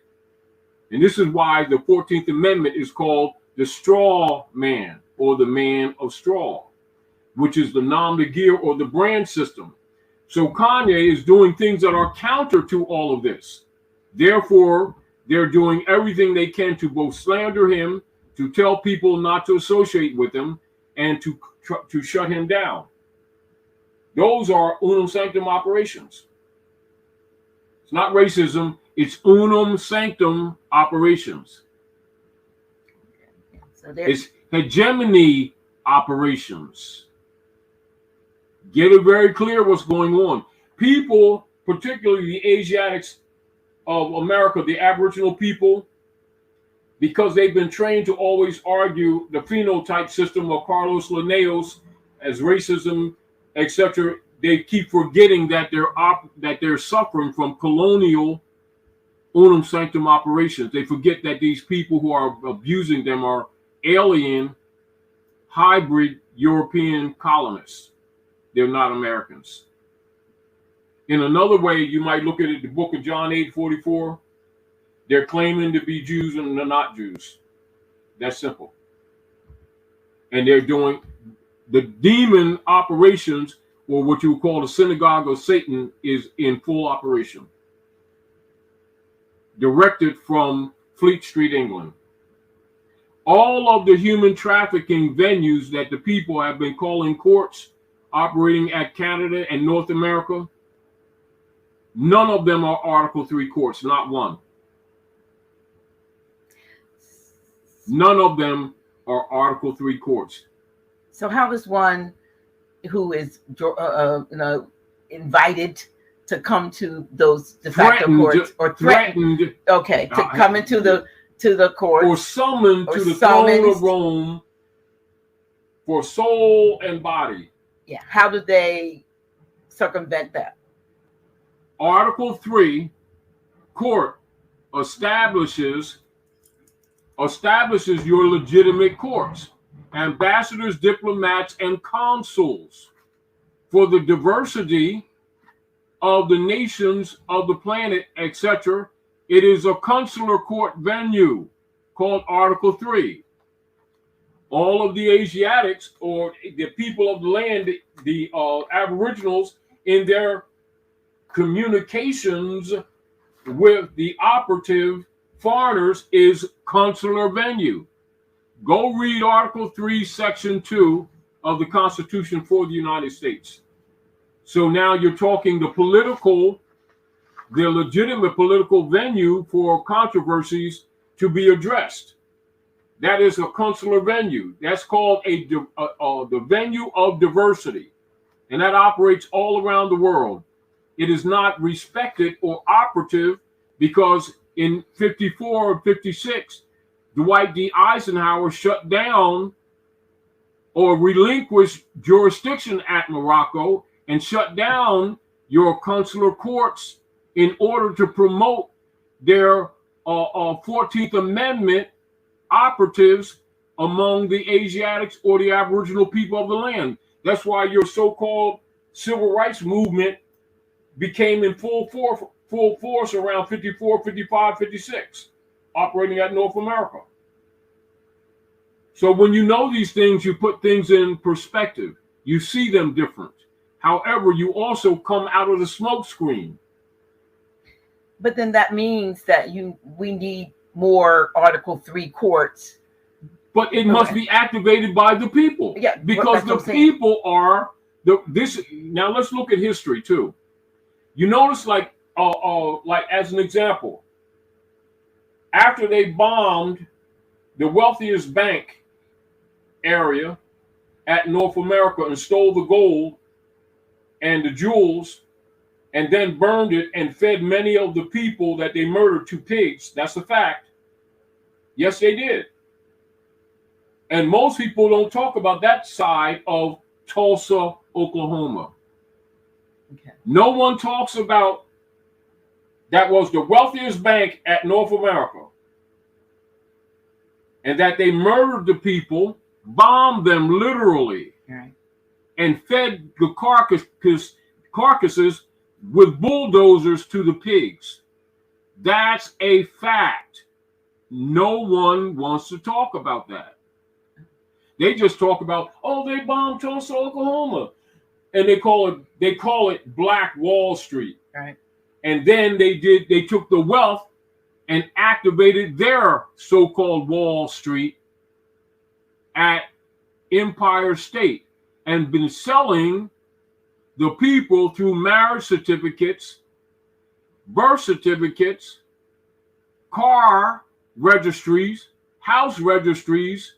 And this is why the 14th Amendment is called the straw man, or the man of straw, which is the nom de guerre or the brand system. So Kanye is doing things that are counter to all of this. Therefore, they're doing everything they can to both slander him, to tell people not to associate with him, and to shut him down. Those are unum sanctum operations. It's not racism, it's unum sanctum operations. So it's hegemony operations. Get it very clear what's going on. People, particularly the Asiatics of America, the Aboriginal people, because they've been trained to always argue the phenotype system of Carlos Linnaeus as racism, etc., they keep forgetting that they're suffering from colonial unum sanctum operations. They forget that these people who are abusing them are alien, hybrid European colonists. They're not Americans. In another way, you might look at it, the book of John 8:44. They're claiming to be Jews and they're not Jews. That's simple. And they're doing the demon operations, or what you would call the synagogue of Satan, is in full operation. Directed from Fleet Street, England. All of the human trafficking venues that the people have been calling courts operating at Canada and North America, none of them are Article 3 courts, not one. None of them are Article 3 courts. So how does one who is invited to come to those de facto courts, or threatened, okay, to come into the court, or summoned to the throne of Rome for soul and body? Yeah, how do they circumvent that? Article 3 court establishes your legitimate courts, ambassadors, diplomats, and consuls for the diversity of the nations of the planet, etc. It is a consular court venue called Article 3. All of the Asiatics, or the people of the land, the Aboriginals, in their communications with the operative foreigners, is consular venue. Go read Article 3, Section 2 of the Constitution for the United States. So now you're talking the legitimate political venue for controversies to be addressed. That is a consular venue. That's called the venue of diversity. And that operates all around the world. It is not respected or operative because in 54 or 56, Dwight D. Eisenhower shut down or relinquished jurisdiction at Morocco and shut down your consular courts in order to promote their 14th Amendment operatives among the Asiatics or the Aboriginal people of the land. That's why your so-called civil rights movement became in full force around 54, 55, 56, operating at North America. So when you know these things, you put things in perspective. You see them different. However, you also come out of the smoke screen. But then that means that we need more Article 3 courts. But it must be activated by the people. Yeah, because the people are this. Now let's look at history too. You notice, like as an example, after they bombed the wealthiest bank area at North America and stole the gold and the jewels, and then burned it and fed many of the people that they murdered to pigs. That's a fact. Yes, they did. And most people don't talk about that side of Tulsa, Oklahoma. Okay. No one talks about that was the wealthiest bank at North America, and that they murdered the people, bombed them literally, right, and fed the carcasses with bulldozers to the pigs. That's a fact. No one wants to talk about that. They just talk about, oh, they bombed Tulsa, Oklahoma, and they call it Black Wall Street. Right. And then they took the wealth and activated their so-called Wall Street at Empire State and been selling the people through marriage certificates, birth certificates, car registries, house registries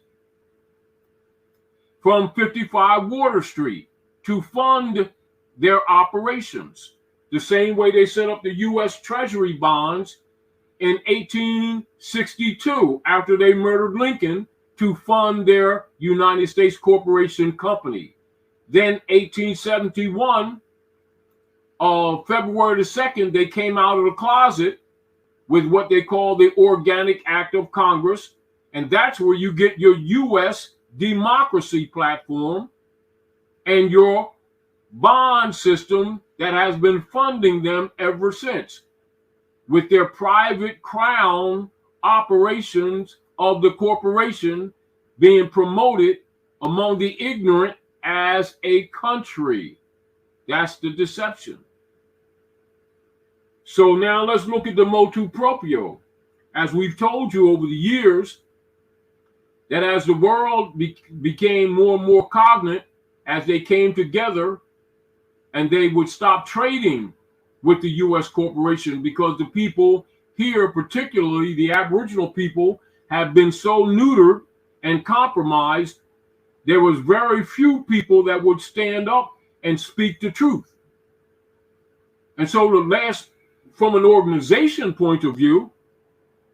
from 55 Water Street to fund their operations. The same way they set up the U.S. Treasury bonds in 1862 after they murdered Lincoln to fund their United States Corporation Company. Then 1871, February the 2nd, they came out of the closet with what they call the Organic Act of Congress. And that's where you get your U.S. democracy platform and your bond system that has been funding them ever since, with their private crown operations of the corporation being promoted among the ignorant as a country. That's the deception. So now let's look at the motu proprio. As we've told you over the years, that as the world became more and more cognate, as they came together and they would stop trading with the U.S. corporation, because the people here, particularly the Aboriginal people, have been so neutered and compromised, there was very few people that would stand up and speak the truth. And so from an organization point of view,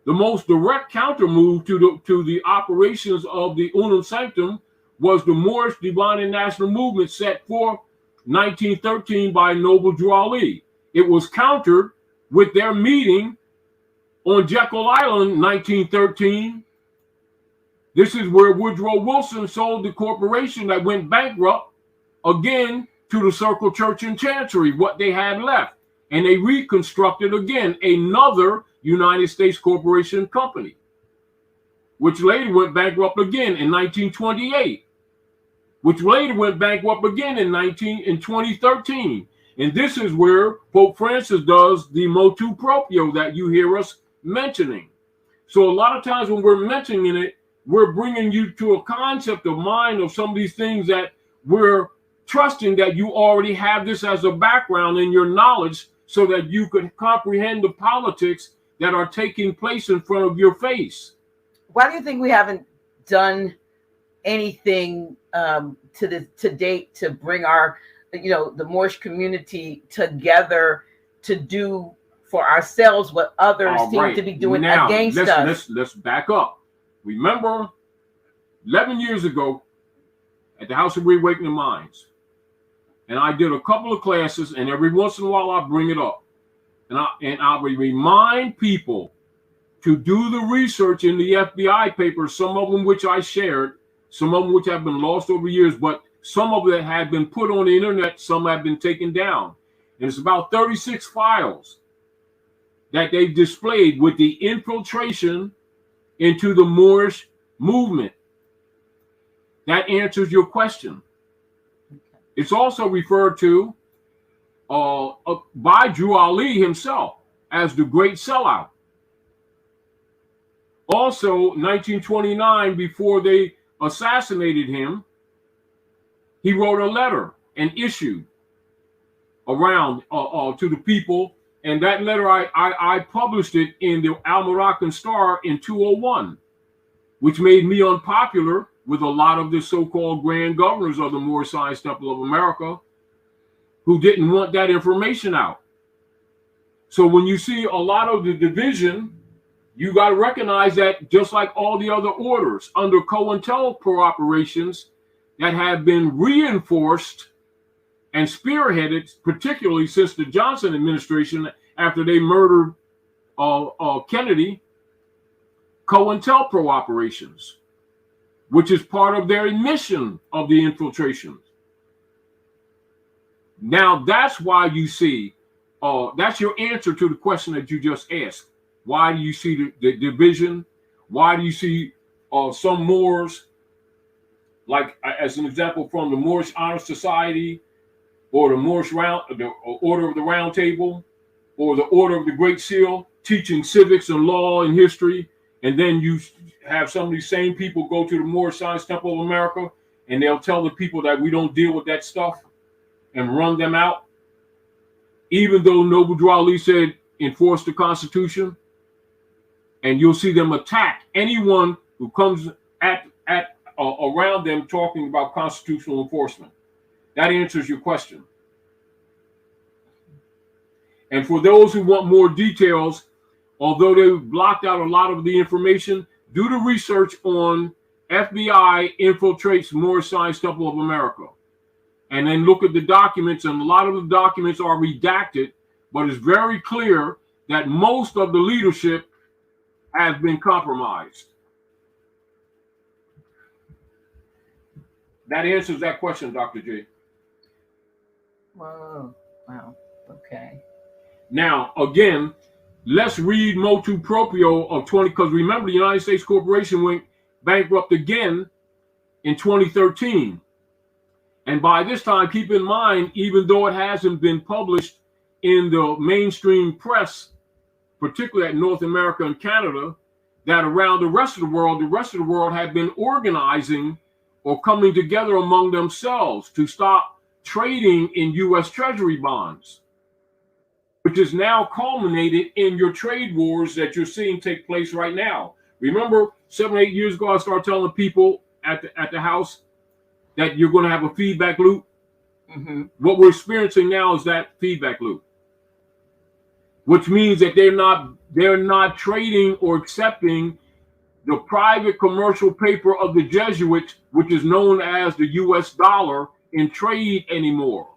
the most direct counter move to the operations of the Unum Sanctum was the Moorish Divine and National Movement set for 1913 by Noble Drew Ali. It was countered with their meeting on Jekyll Island, 1913. This is where Woodrow Wilson sold the corporation that went bankrupt again to the Circle Church in Chancery, what they had left. And they reconstructed again another United States Corporation company, which later went bankrupt again in 1928, which later went bankrupt again in 2013. And this is where Pope Francis does the motu proprio that you hear us mentioning. So a lot of times when we're mentioning it, we're bringing you to a concept of mind of some of these things that we're trusting that you already have this as a background in your knowledge so that you could comprehend the politics that are taking place in front of your face. Why do you think we haven't done anything to date to bring our, the Moorish community together to do for ourselves what others seem to be doing now, against us? Let's back up. Remember, 11 years ago at the House of Reawakening Minds, and I did a couple of classes, and every once in a while I bring it up, and I would remind people to do the research in the FBI papers, some of them which I shared, some of them which have been lost over years, but some of them had been put on the internet, some have been taken down. And it's about 36 files that they've displayed with the infiltration into the Moorish movement. That answers your question. It's also referred to by Drew Ali himself as the Great Sellout. Also, 1929, before they assassinated him, he wrote a letter, an issue around to the people. And that letter, I published it in the Al Moroccan Star in 2001, which made me unpopular with a lot of the so-called grand governors of the Moorish Science Temple of America who didn't want that information out. So when you see a lot of the division, you got to recognize that just like all the other orders under COINTELPRO operations that have been reinforced and spearheaded, particularly since the Johnson administration, after they murdered Kennedy, COINTELPRO operations, which is part of their mission of the infiltration. Now, that's why you see, that's your answer to the question that you just asked. Why do you see the division? Why do you see some Moors, like as an example from the Moorish Honor Society, or the Moorish the Order of the Round Table, or the Order of the Great Seal, teaching civics and law and history, and then you have some of these same people go to the Moorish Science Temple of America, and they'll tell the people that we don't deal with that stuff and run them out, even though Noble Drew Ali said enforce the Constitution. And you'll see them attack anyone who comes around them talking about constitutional enforcement. That answers your question. And for those who want more details, although they've blocked out a lot of the information, do the research on FBI infiltrates Moorish Science Temple of America. And then look at the documents, and a lot of the documents are redacted, but it's very clear that most of the leadership has been compromised. That answers that question, Dr. J. Whoa. Wow. Okay. Now, again, let's read motu proprio of 20, because remember, the United States Corporation went bankrupt again in 2013. And by this time, keep in mind, even though it hasn't been published in the mainstream press, particularly at North America and Canada, that around the rest of the world had been organizing or coming together among themselves to stop trading in U.S. Treasury bonds, which is now culminated in your trade wars that you're seeing take place right now. Remember, 7 or 8 years ago, I started telling people at the house that you're going to have a feedback loop. Mm-hmm. What we're experiencing now is that feedback loop, which means that they're not trading or accepting the private commercial paper of the Jesuits, which is known as the US dollar, in trade anymore.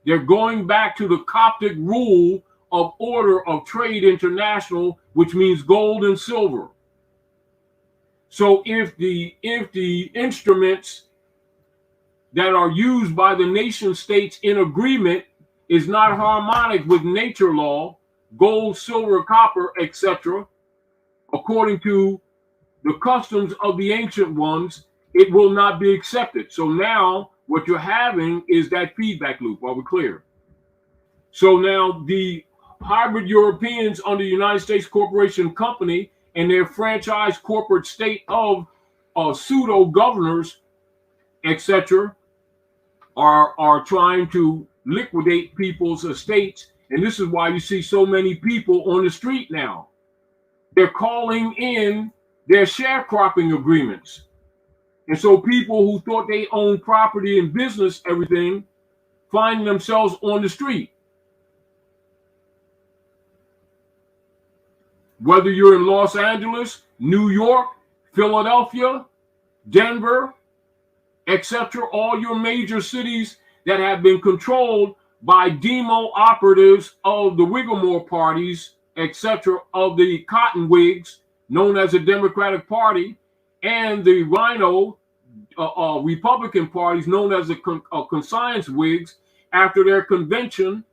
They're going back to the Coptic rule of order of trade international, which means gold and silver. So if the instruments that are used by the nation states in agreement is not harmonic with nature law, gold, silver, copper, etc., according to the customs of the ancient ones, it will not be accepted. So now what you're having is that feedback loop. Are we clear? So now the hybrid Europeans under the United States Corporation Company and their franchise corporate state of pseudo governors, etc., are trying to liquidate people's estates. And this is why you see so many people on the street now. They're calling in their sharecropping agreements. And so people who thought they owned property and business, everything, find themselves on the street. Whether you're in Los Angeles, New York, Philadelphia, Denver, etc., all your major cities that have been controlled by demo operatives of the Whiggamore parties, etc., of the Cotton Whigs, known as the Democratic Party, and the Rhino Republican parties, known as the Conscience Whigs, after their convention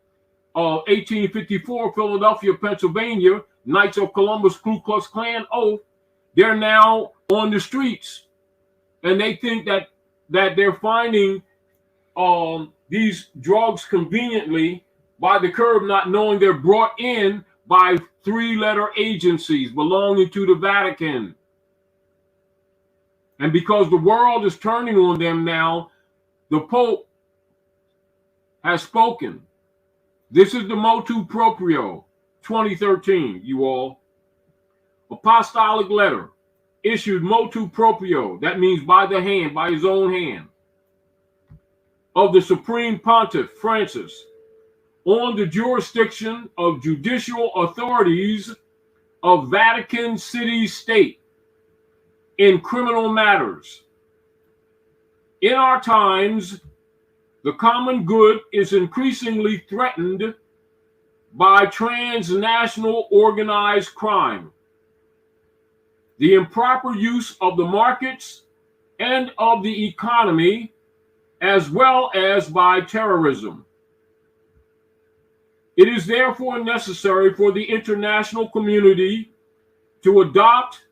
of 1854, Philadelphia, Pennsylvania, Knights of Columbus, Ku Klux Klan oath, they're now on the streets. And they think that they're finding these drugs conveniently by the curb, not knowing they're brought in by three-letter agencies belonging to the Vatican. And because the world is turning on them now, the Pope has spoken. This is the motu proprio 2013, you all. Apostolic letter issued motu proprio, that means by the hand, by his own hand, of the Supreme Pontiff Francis on the jurisdiction of judicial authorities of Vatican City State in criminal matters. In our times, the common good is increasingly threatened by transnational organized crime, the improper use of the markets and of the economy, as well as by terrorism. It is therefore necessary for the international community to adopt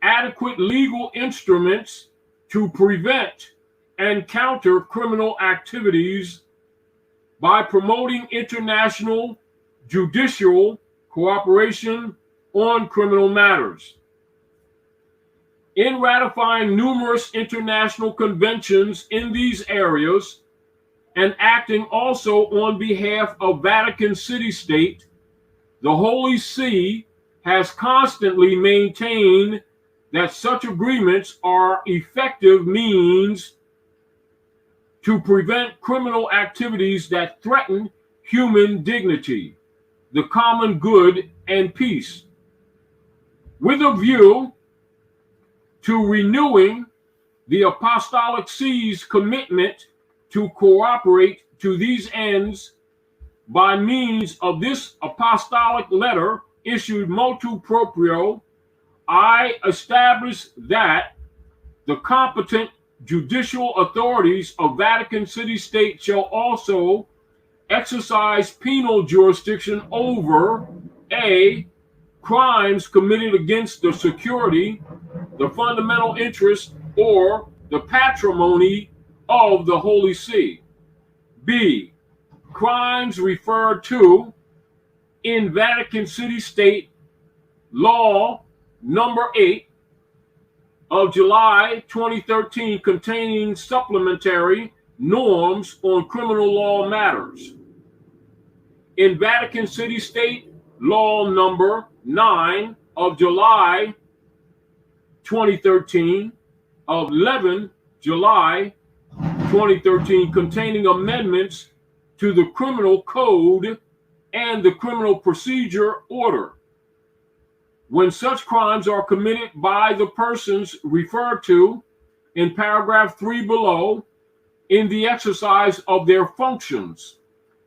adequate legal instruments to prevent and counter criminal activities by promoting international judicial cooperation on criminal matters. In ratifying numerous international conventions in these areas and acting also on behalf of Vatican City State, the Holy See has constantly maintained that such agreements are effective means to prevent criminal activities that threaten human dignity, the common good, and peace, with a view to renewing the Apostolic See's commitment to cooperate to these ends. By means of this apostolic letter issued motu proprio, I establish that the competent judicial authorities of Vatican City State shall also exercise penal jurisdiction over A, crimes committed against the security, the fundamental interest, or the patrimony of the Holy See. B, crimes referred to in Vatican City State Law number 8 of July 2013, containing supplementary norms on criminal law matters. In Vatican City State Law number 9 of July 2013 of 11 July 2013, containing amendments to the Criminal Code and the Criminal Procedure Order. When such crimes are committed by the persons referred to in paragraph 3 below in the exercise of their functions.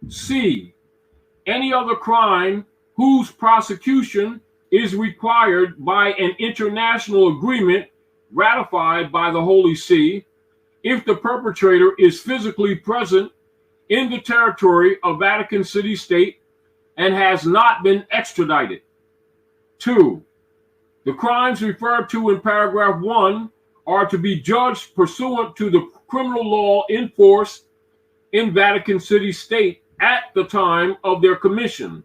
C, any other crime whose prosecution is required by an international agreement ratified by the Holy See, if the perpetrator is physically present in the territory of Vatican City State and has not been extradited. 2, the crimes referred to in paragraph 1 are to be judged pursuant to the criminal law in force in Vatican City State at the time of their commission,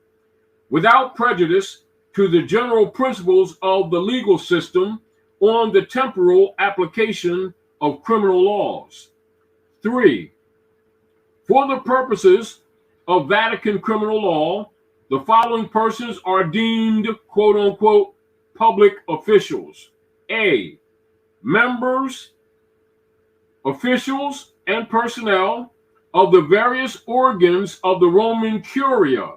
without prejudice to the general principles of the legal system on the temporal application of criminal laws. 3, for the purposes of Vatican criminal law, the following persons are deemed, quote unquote, public officials. A, members, officials, and personnel of the various organs of the Roman Curia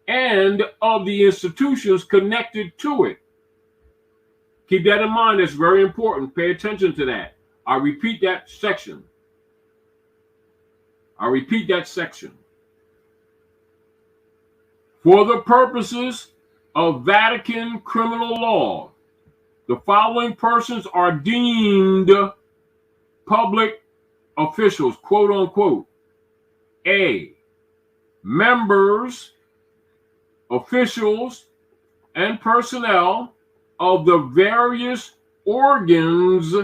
and of the institutions connected to it. Keep that in mind. That's very important. Pay attention to that. I repeat that section. For the purposes of Vatican criminal law, the following persons are deemed public officials, quote unquote. A, members, officials, and personnel of the various organs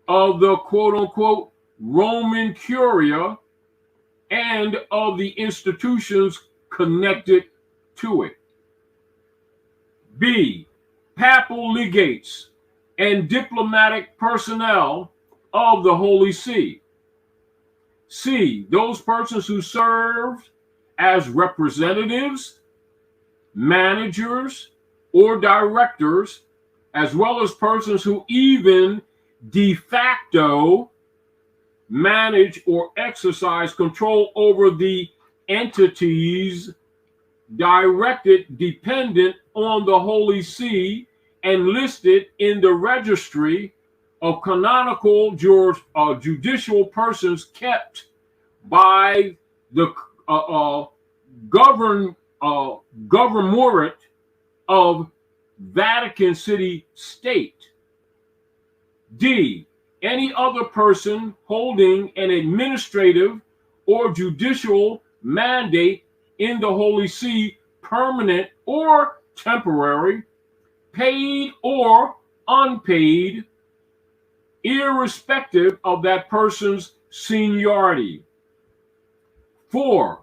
of the quote unquote Roman Curia and of the institutions connected to it. B. Papal legates and diplomatic personnel of the Holy See. C. Those persons who served as representatives, managers, or directors, as well as persons who even de facto manage or exercise control over the entities directed dependent on the Holy See and listed in the registry of canonical judicial persons kept by the government of Vatican City State. D. Any other person holding an administrative or judicial mandate in the Holy See, permanent or temporary, paid or unpaid, irrespective of that person's seniority. 4.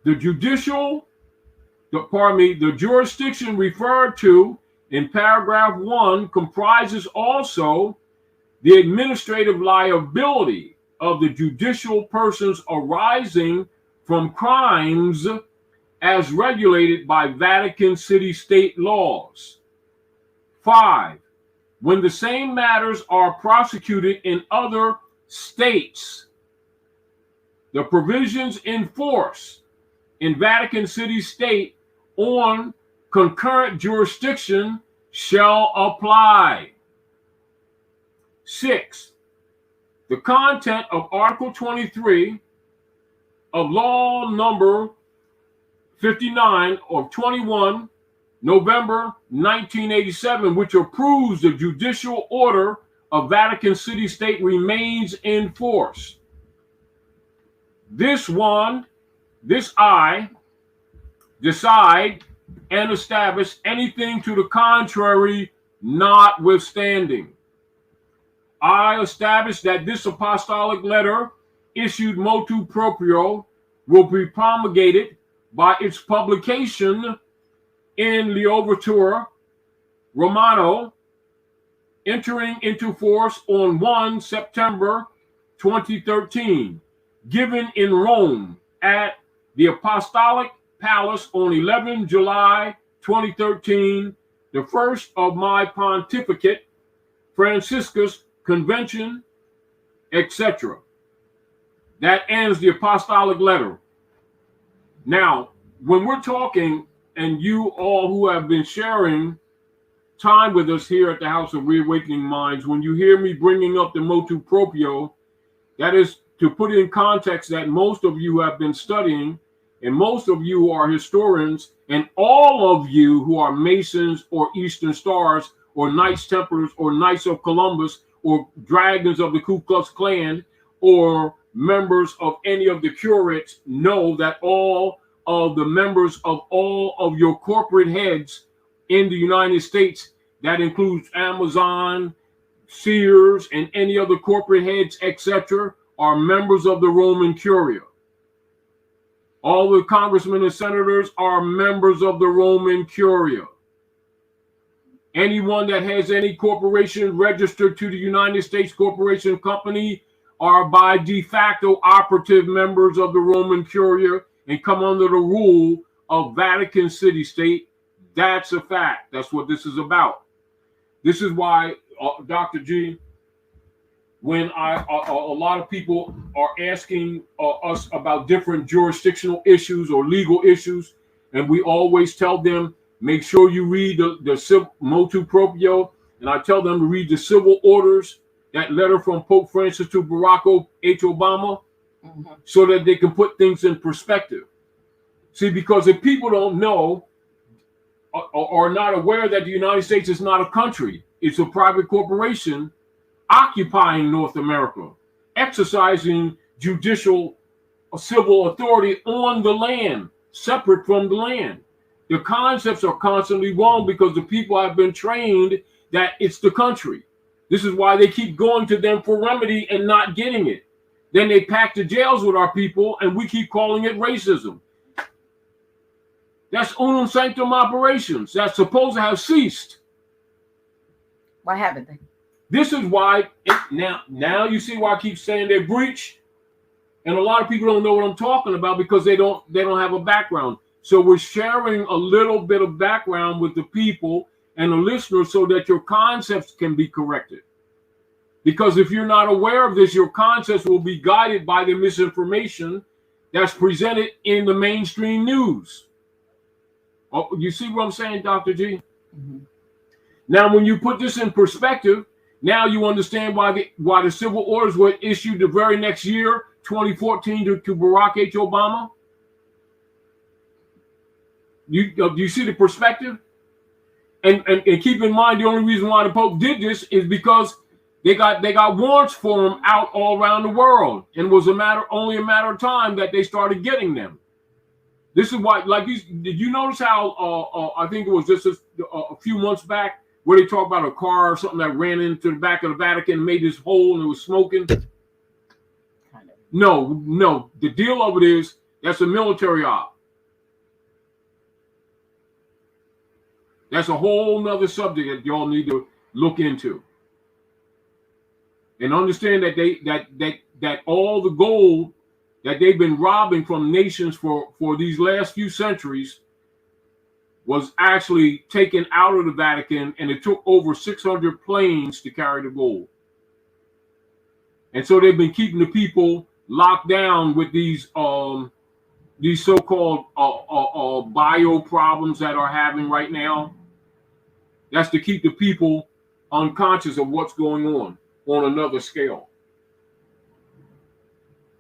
The jurisdiction referred to in paragraph 1 comprises also the administrative liability of the judicial persons arising from crimes as regulated by Vatican City State laws. 5. When the same matters are prosecuted in other states, the provisions in force in Vatican City State on concurrent jurisdiction shall apply. 6. The content of Article 23 of Law Number 59 of 21 November 1987, which approves the judicial order of Vatican City State, remains in force. I decide and establish anything to the contrary notwithstanding. I establish that this apostolic letter issued motu proprio will be promulgated by its publication in L'Ouverture Romano, entering into force on 1 September 2013, given in Rome at the Apostolic Palace on 11 July 2013, the first of my pontificate, Franciscus Convention, etc. That ends the apostolic letter. Now, when we're talking, and you all who have been sharing time with us here at the House of Reawakening Minds, when you hear me bringing up the motu proprio, that is to put in context that most of you have been studying, and most of you are historians, and all of you who are Masons or Eastern Stars or Knights Templars or Knights of Columbus or Dragons of the Ku Klux Klan or members of any of the curates know that all of the members of all of your corporate heads in the United States, that includes Amazon, Sears, and any other corporate heads, etc., are members of the Roman Curia. All the congressmen and senators are members of the Roman Curia. Anyone that has any corporation registered to the United States Corporation Company are by de facto operative members of the Roman Curia and come under the rule of Vatican City State. That's a fact. That's what this is about. This is why, Dr. G, when a lot of people are asking us about different jurisdictional issues or legal issues, and we always tell them, make sure you read the motu proprio, and I tell them to read the civil orders, that letter from Pope Francis to Barack H. Obama, so that they can put things in perspective. See, because if people don't know or are not aware that the United States is not a country, it's a private corporation occupying North America, exercising judicial civil authority on the land, separate from the land. The concepts are constantly wrong because the people have been trained that it's the country. This is why they keep going to them for remedy and not getting it. Then they pack the jails with our people, and we keep calling it racism. That's unum sanctum operations. That's supposed to have ceased. Why haven't they? This is why now you see why I keep saying they breach, and a lot of people don't know what I'm talking about because they don't have a background. So we're sharing a little bit of background with the people and the listeners so that your concepts can be corrected. Because if you're not aware of this, your concepts will be guided by the misinformation that's presented in the mainstream news. Oh, you see what I'm saying, Dr. G? Mm-hmm. Now, when you put this in perspective, now you understand why the civil orders were issued the very next year, 2014, to Barack H. Obama. You see the perspective? And keep in mind, the only reason why the Pope did this is because they got warrants for him out all around the world, and it was only a matter of time that they started getting them. This is why, did you notice how I think it was just a few months back where they talked about a car or something that ran into the back of the Vatican and made this hole and it was smoking? No. The deal of it is that's a military op. That's a whole nother subject that y'all need to look into. And understand that all the gold that they've been robbing from nations for these last few centuries was actually taken out of the Vatican, and it took over 600 planes to carry the gold. And so they've been keeping the people locked down with these so-called bio problems that are having right now. That's to keep the people unconscious of what's going on another scale.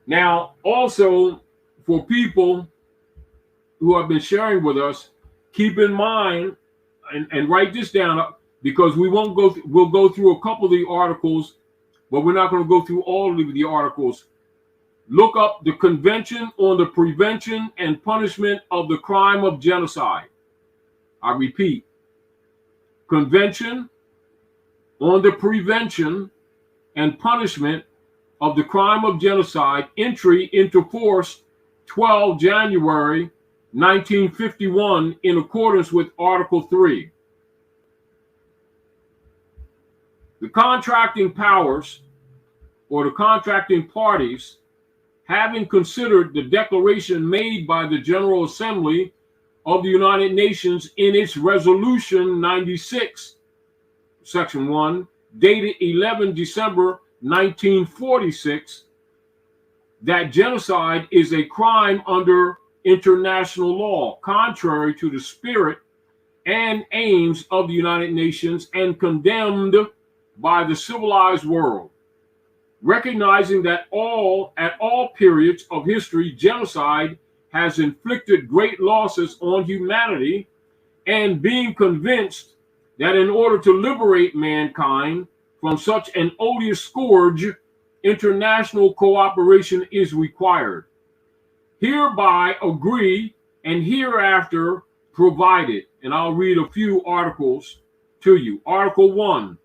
Now, also, for people who have been sharing with us, keep in mind and write this down because we'll go through a couple of the articles, but we're not going to go through all of the articles. Look up the Convention on the Prevention and Punishment of the Crime of Genocide. I repeat, Convention on the Prevention and Punishment of the Crime of Genocide, entry into force 12 January 1951 in accordance with Article 3. The contracting powers or the contracting parties, having considered the declaration made by the General Assembly of the United Nations in its Resolution 96, Section 1, dated 11 December 1946, that genocide is a crime under international law, contrary to the spirit and aims of the United Nations and condemned by the civilized world. Recognizing that at all periods of history, genocide has inflicted great losses on humanity, and being convinced that in order to liberate mankind from such an odious scourge, international cooperation is required. Hereby agree and hereafter provided. And I'll read a few articles to you. Article 1.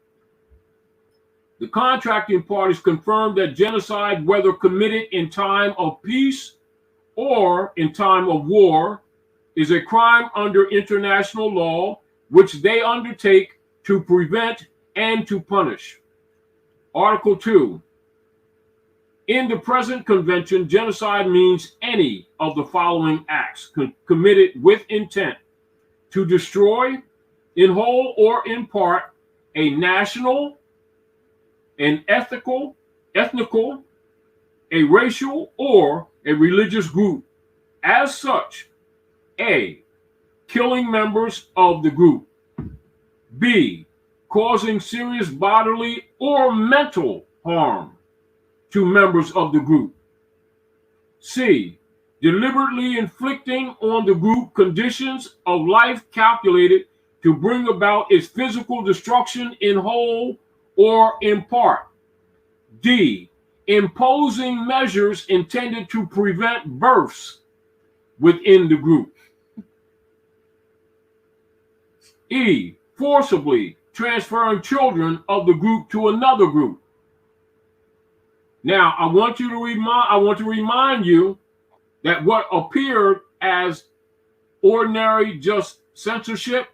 The contracting parties confirm that genocide, whether committed in time of peace or in time of war, is a crime under international law, which they undertake to prevent and to punish. Article 2. In the present convention, genocide means any of the following acts committed with intent to destroy, in whole or in part, a national, an ethnical, a racial, or a religious group. As such, A, killing members of the group. B, causing serious bodily or mental harm to members of the group. C, deliberately inflicting on the group conditions of life calculated to bring about its physical destruction in whole or in part. D, imposing measures intended to prevent births within the group. E, forcibly transferring children of the group to another group. Now, I want to remind you that what appeared as ordinary just censorship,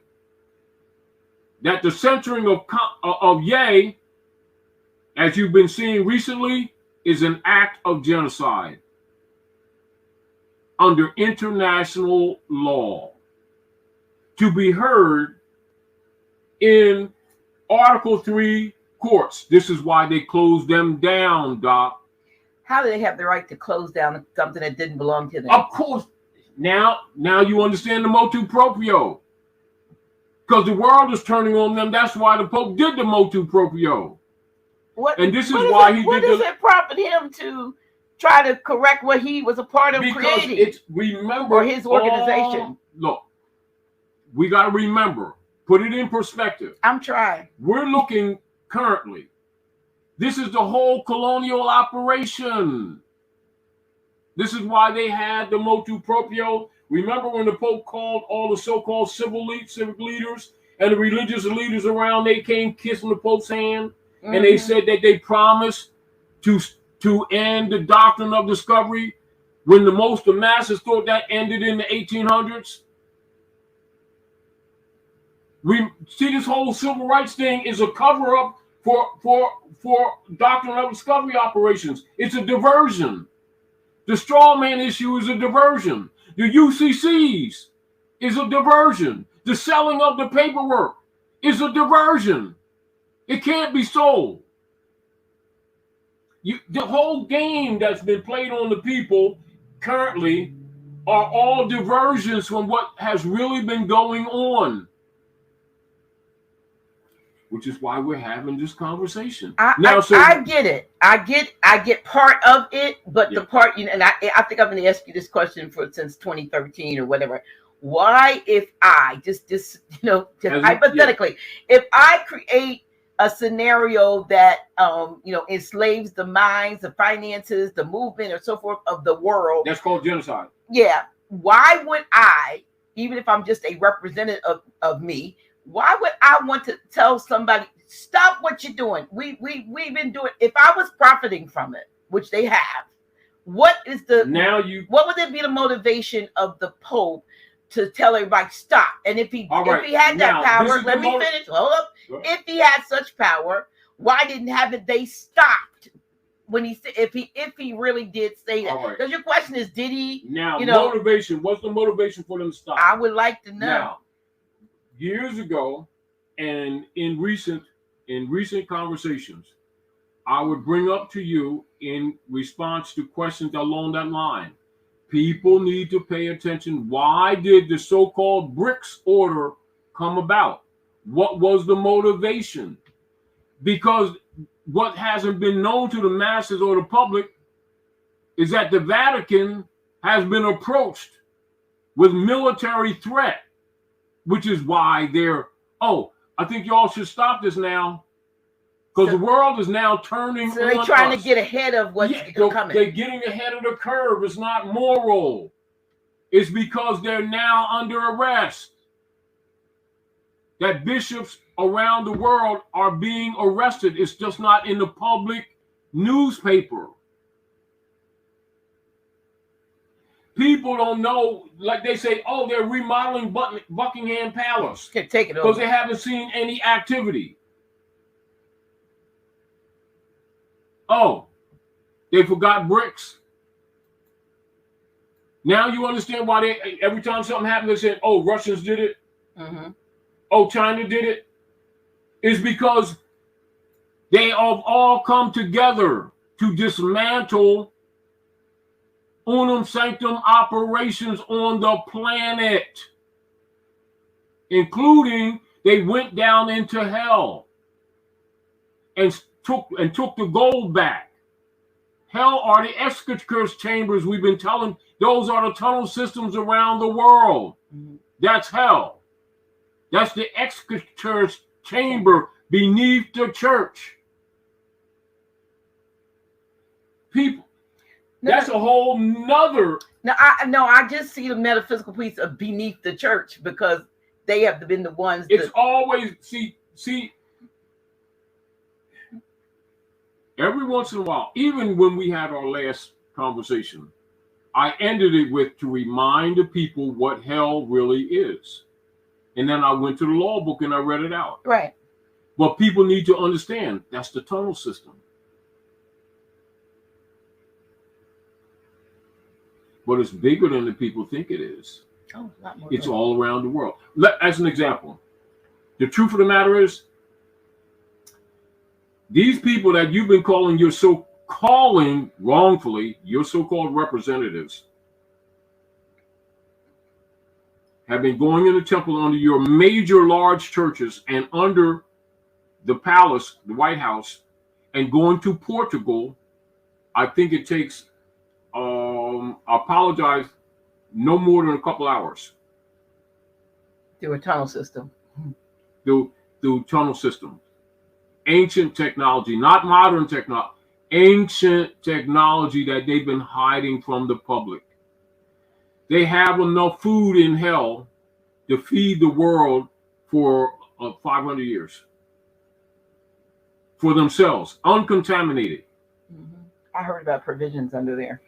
that the censoring of Ye, as you've been seeing recently, is an act of genocide under international law, to be heard in Article 3 courts. This is why they closed them down, Doc. How do they have the right to close down something that didn't belong to them? Of course. Now you understand the motu proprio. Because the world is turning on them. That's why the Pope did the motu proprio. And this is why he did. What does it profit him to try to correct what he was a part of creating? It's, remember, or his organization. Look, we got to remember, put it in perspective. I'm trying. We're looking currently. This is the whole colonial operation. This is why they had the motu proprio. Remember when the Pope called all the so-called civic leaders and the religious leaders around, they came kissing the Pope's hand, and they said that they promised to end the doctrine of discovery when the masses thought that ended in the 1800s. We see this whole civil rights thing is a cover-up for doctrine of discovery operations. It's a diversion. The straw man issue is a diversion. The UCCs is a diversion. The selling of the paperwork is a diversion. It can't be sold. The whole game that's been played on the people currently are all diversions from what has really been going on. Which is why we're having this conversation. I get it. I get part of it, but the part, and I think I'm going to ask you this question since 2013 or whatever. Why, if I just hypothetically, if I create a scenario that enslaves the minds, the finances, the movement, or so forth of the world, that's called genocide. Yeah. Why would I, even if I'm just a representative of me? Why would I want to tell somebody, stop what you're doing? We've been doing. If I was profiting from it, which they have, what would it be the motivation of the Pope to tell everybody stop? And if he had that power, let me finish. Hold up. Sure. If he had such power, why haven't they stopped when he said if he really did say that? Because right. Your question is, did he? Now, motivation. What's the motivation for them to stop? I would like to know. Now, years ago, and in recent conversations, I would bring up to you in response to questions along that line. People need to pay attention. Why did the so-called BRICS order come about? What was the motivation? Because what hasn't been known to the masses or the public is that the Vatican has been approached with military threat, which is why I think y'all should stop this now, because the world is now turning. So they're trying to get ahead of what's coming. They're getting ahead of the curve. It's not moral. It's because they're now under arrest. That bishops around the world are being arrested. It's just not in the public newspaper. People don't know, like they say, they're remodeling Buckingham Palace. Take it over. Because they haven't seen any activity. They forgot BRICS. Now you understand why every time something happens, they say, Russians did it. Mm-hmm. China did it. It's because they have all come together to dismantle unum sanctum operations on the planet, including they went down into hell and took the gold back. Hell are the exchequer's chambers. We've been telling, those are the tunnel systems around the world. That's hell. That's the exchequer's chamber beneath the church. People. That's a whole nother. I just see the metaphysical piece of beneath the church, because they have been the ones. It's always see. Every once in a while, even when we had our last conversation, I ended it with to remind the people what hell really is. And then I went to the law book and I read it out. Right. But people need to understand that's the tunnel system. But it's bigger than the people think it is. Oh, a lot more. It's all around the world. As an example, the truth of the matter is, these people that you've been calling wrongfully, your so-called representatives, have been going in the temple under your major large churches and under the palace, the White House, and going to Portugal. I think it takes, I apologize, no more than a couple hours. Through a tunnel system. Through tunnel system. Ancient technology, not modern technology, ancient technology that they've been hiding from the public. They have enough food in hell to feed the world for 500 years. For themselves, uncontaminated. Mm-hmm. I heard about provisions under there.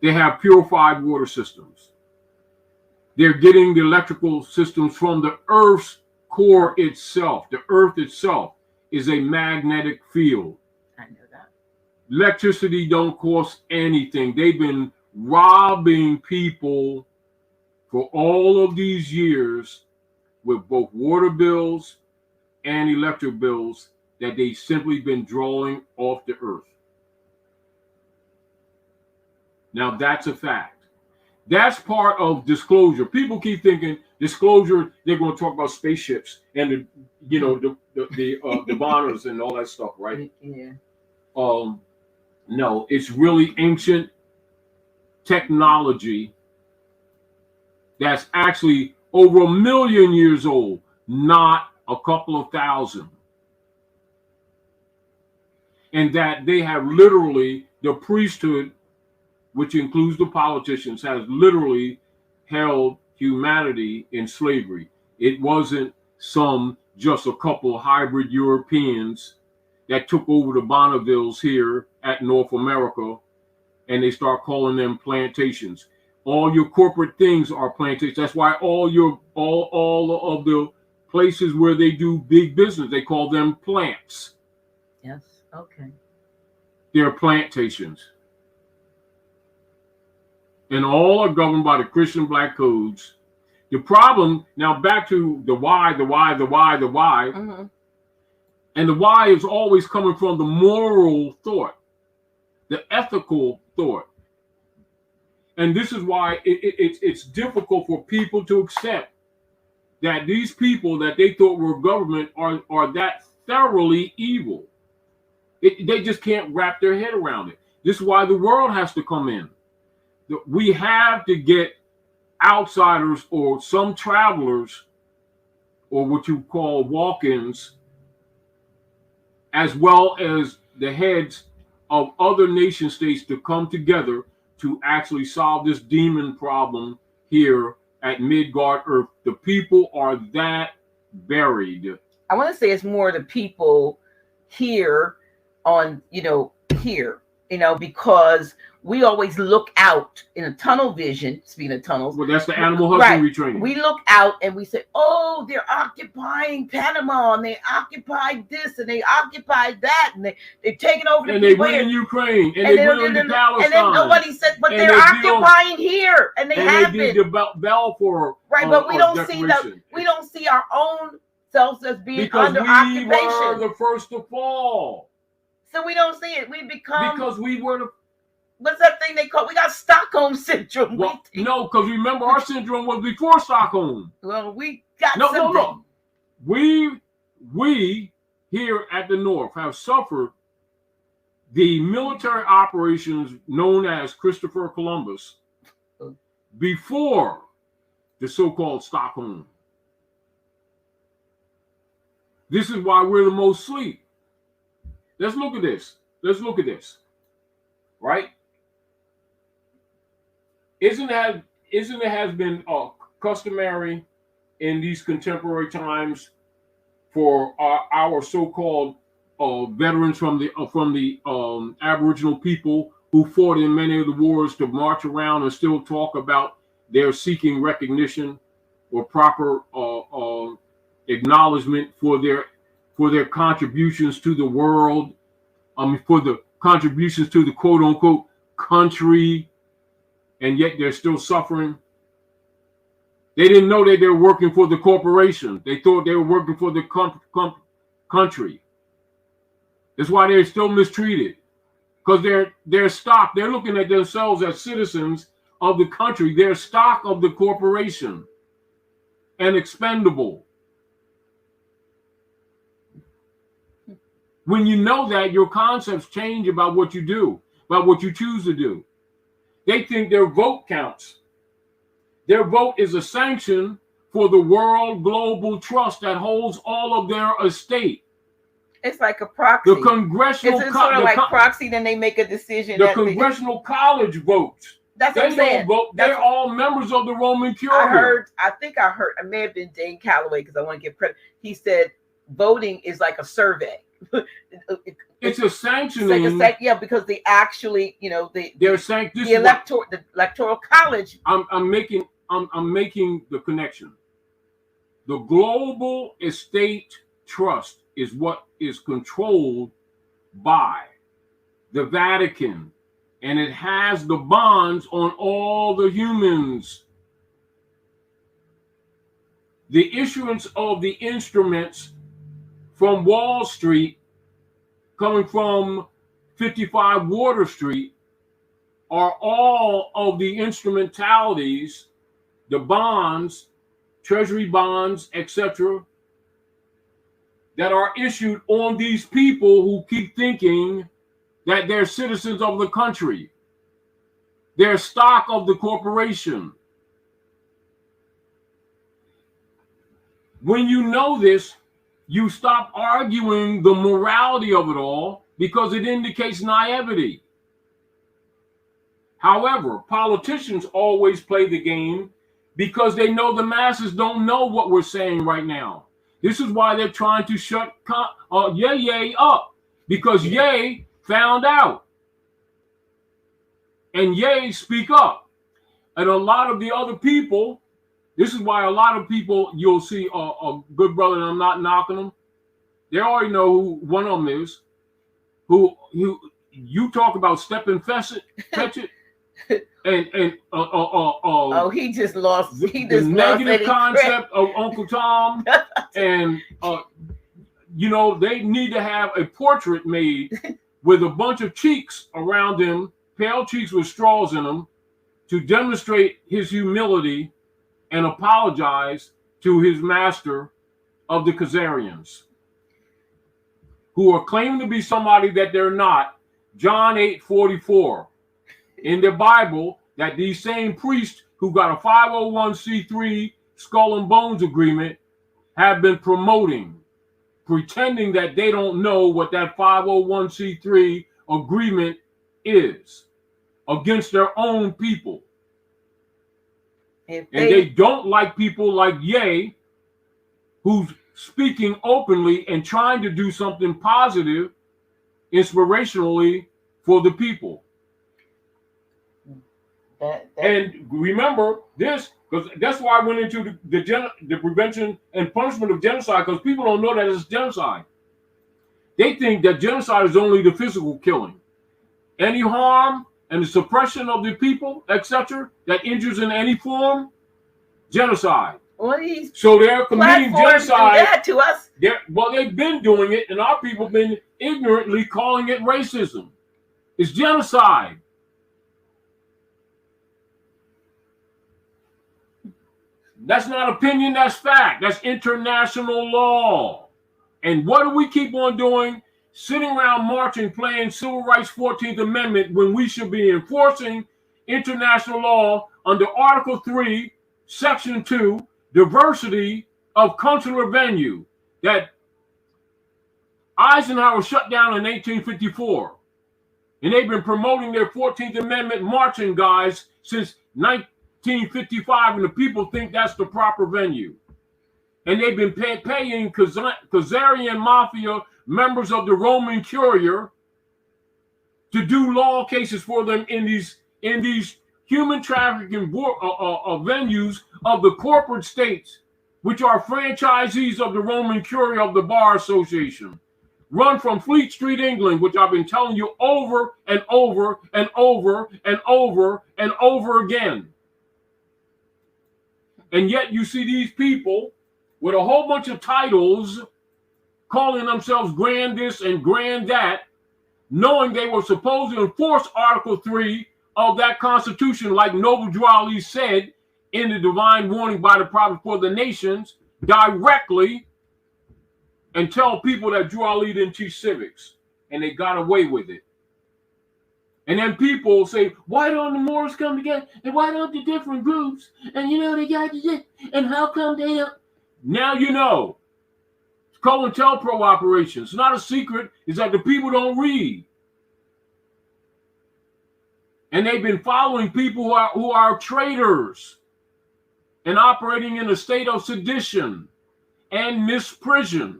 They have purified water systems. They're getting the electrical systems from the Earth's core itself. The Earth itself is a magnetic field. I know that. Electricity don't cost anything. They've been robbing people for all of these years with both water bills and electric bills that they've simply been drawing off the earth. Now that's a fact. That's part of disclosure. People keep thinking disclosure, they're going to talk about spaceships and the bonners and all that stuff, right? Yeah. No, it's really ancient technology that's actually over 1 million years old, not a couple of thousand. And that they have literally, the priesthood, which includes the politicians, has literally held humanity in slavery. It wasn't just a couple of hybrid Europeans that took over the Bonnevilles here at North America, and they start calling them plantations. All your corporate things are plantations. That's why all of the places where they do big business, they call them plants. Yes. Okay. They're plantations. And all are governed by the Christian black codes. The problem, now back to the why. Mm-hmm. And the why is always coming from the moral thought, the ethical thought. And this is why it's difficult for people to accept that these people that they thought were government are that thoroughly evil. They just can't wrap their head around it. This is why the world has to come in. We have to get outsiders or some travelers, or what you call walk-ins, as well as the heads of other nation states to come together to actually solve this demon problem here at Midgard Earth. The people are that buried. I want to say it's more the people here on, here, because we always look out in a tunnel vision, speaking of tunnels. Well, that's the animal husbandry right. training. We look out and we say, oh, they're occupying Panama, and they occupied this, and they occupied that, and they're taking over the and they went in Ukraine, and they went into Palestine. And then nobody said, but they're occupying here, and they have been. They did the Balfour right, but we don't see our own selves as being because under we occupation. Were the first to fall. So we don't see it. We become because we were the. What's that thing they call? We got Stockholm syndrome. Well, no, because remember our syndrome was before Stockholm. Well, we got something. No. We here at the North have suffered the military operations known as Christopher Columbus before the so-called Stockholm. This is why we're the most asleep. Let's look at this. Right? Isn't it has been customary in these contemporary times for our so-called veterans from the Aboriginal people who fought in many of the wars to march around and still talk about their seeking recognition or proper acknowledgement for their contributions to the world, for the contributions to the quote unquote country, and yet they're still suffering. They didn't know that they were working for the corporation. They thought they were working for the country. That's why they're still mistreated, because they're stock. They're looking at themselves as citizens of the country. They're stock of the corporation and expendable. When you know that, your concepts change about what you do, about what you choose to do. They think their vote counts. Their vote is a sanction for the World Global Trust that holds all of their estate. It's like a proxy. The congressional it's sort of like proxy, then they make a decision. The congressional college votes. That's what I'm saying. Vote. They're all members of the Roman Curia. I think I heard, it may have been Dane Calloway, because I want to give credit. He said voting is like a survey. It's a sanctioning. Like because they actually, the electoral college. I'm making the connection. The Global Estate Trust is what is controlled by the Vatican, and it has the bonds on all the humans. The issuance of the instruments from Wall Street, coming from 55 Water Street, are all of the instrumentalities, the bonds, treasury bonds, etc., that are issued on these people who keep thinking that they're citizens of the country. They're stock of the corporation. When you know this, you stop arguing the morality of it all, because it indicates naivety. However, politicians always play the game because they know the masses don't know what we're saying right now. This is why they're trying to shut Ye up, because Ye found out. And Ye speak up. And a lot of the other people, this is why a lot of people, you'll see a good brother, and I'm not knocking them, they already know who one of them is, who you talk about step and fetch it, and he just lost. He the just negative lost concept of Uncle Tom, and they need to have a portrait made with a bunch of cheeks around him, pale cheeks with straws in them, to demonstrate his humility and apologize to his master of the Khazarians, who are claiming to be somebody that they're not. John 8:44. In the Bible, that these same priests who got a 501c3 skull and bones agreement have been promoting, pretending that they don't know what that 501c3 agreement is against their own people. And they don't like people like Ye, who's speaking openly and trying to do something positive, inspirationally for the people. And remember this, because that's why I went into the prevention and punishment of genocide, because people don't know that it's genocide. They think that genocide is only the physical killing. Any harm and the suppression of the people, etc., that injures in any form, genocide. So they're committing genocide. That to us. They've been doing it, and our people have been ignorantly calling it racism. It's genocide. That's not opinion, that's fact. That's international law. And what do we keep on doing? Sitting around marching, playing Civil Rights 14th Amendment, when we should be enforcing international law under Article 3, Section 2, diversity of consular venue, that Eisenhower shut down in 1854. And they've been promoting their 14th Amendment marching guys since 1955, and the people think that's the proper venue. And they've been paying Khazarian mafia members of the Roman Curia to do law cases for them in these human trafficking venues of the corporate states, which are franchisees of the Roman Curia of the Bar Association, run from Fleet Street, England, which I've been telling you over and over and over and over and over again. And yet you see these people with a whole bunch of titles calling themselves grand this and grand that, knowing they were supposed to enforce Article 3 of that Constitution, like Noble Drew Ali said in the Divine Warning by the Prophet for the Nations, directly, and tell people that Drew Ali didn't teach civics, and they got away with it. And then people say, why don't the Moors come together? And why don't the different groups? And they got to do, and how come they don't? Now you know. It's COINTELPRO operations. It's not a secret. It's that the people don't read. And they've been following people who are traitors and operating in a state of sedition and misprision.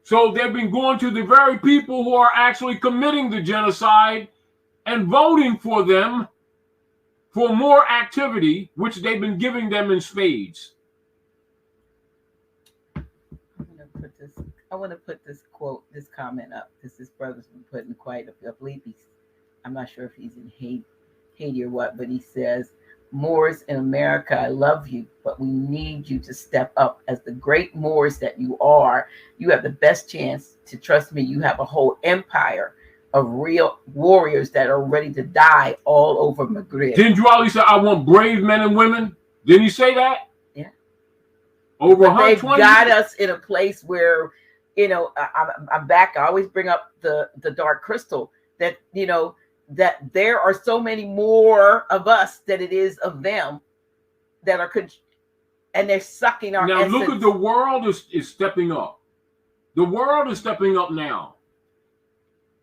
So they've been going to the very people who are actually committing the genocide and voting for them for more activity, which they've been giving them in spades. I want to put this quote, this comment up, because this brother's been putting quite a, I believe I'm not sure if he's in Haiti or what, but he says, Moors in America, I love you, but we need you to step up as the great Moors that you are. You have the best chance to, trust me, you have a whole empire of real warriors that are ready to die all over Maghreb. Didn't Drew Ali say, I want brave men and women? Didn't he say that? Yeah. Over 120 they've got us in a place where, I'm back. I always bring up the Dark Crystal, that, that there are so many more of us than it is of them that are, and they're sucking our essence. Now look at the world is stepping up. The world is stepping up now.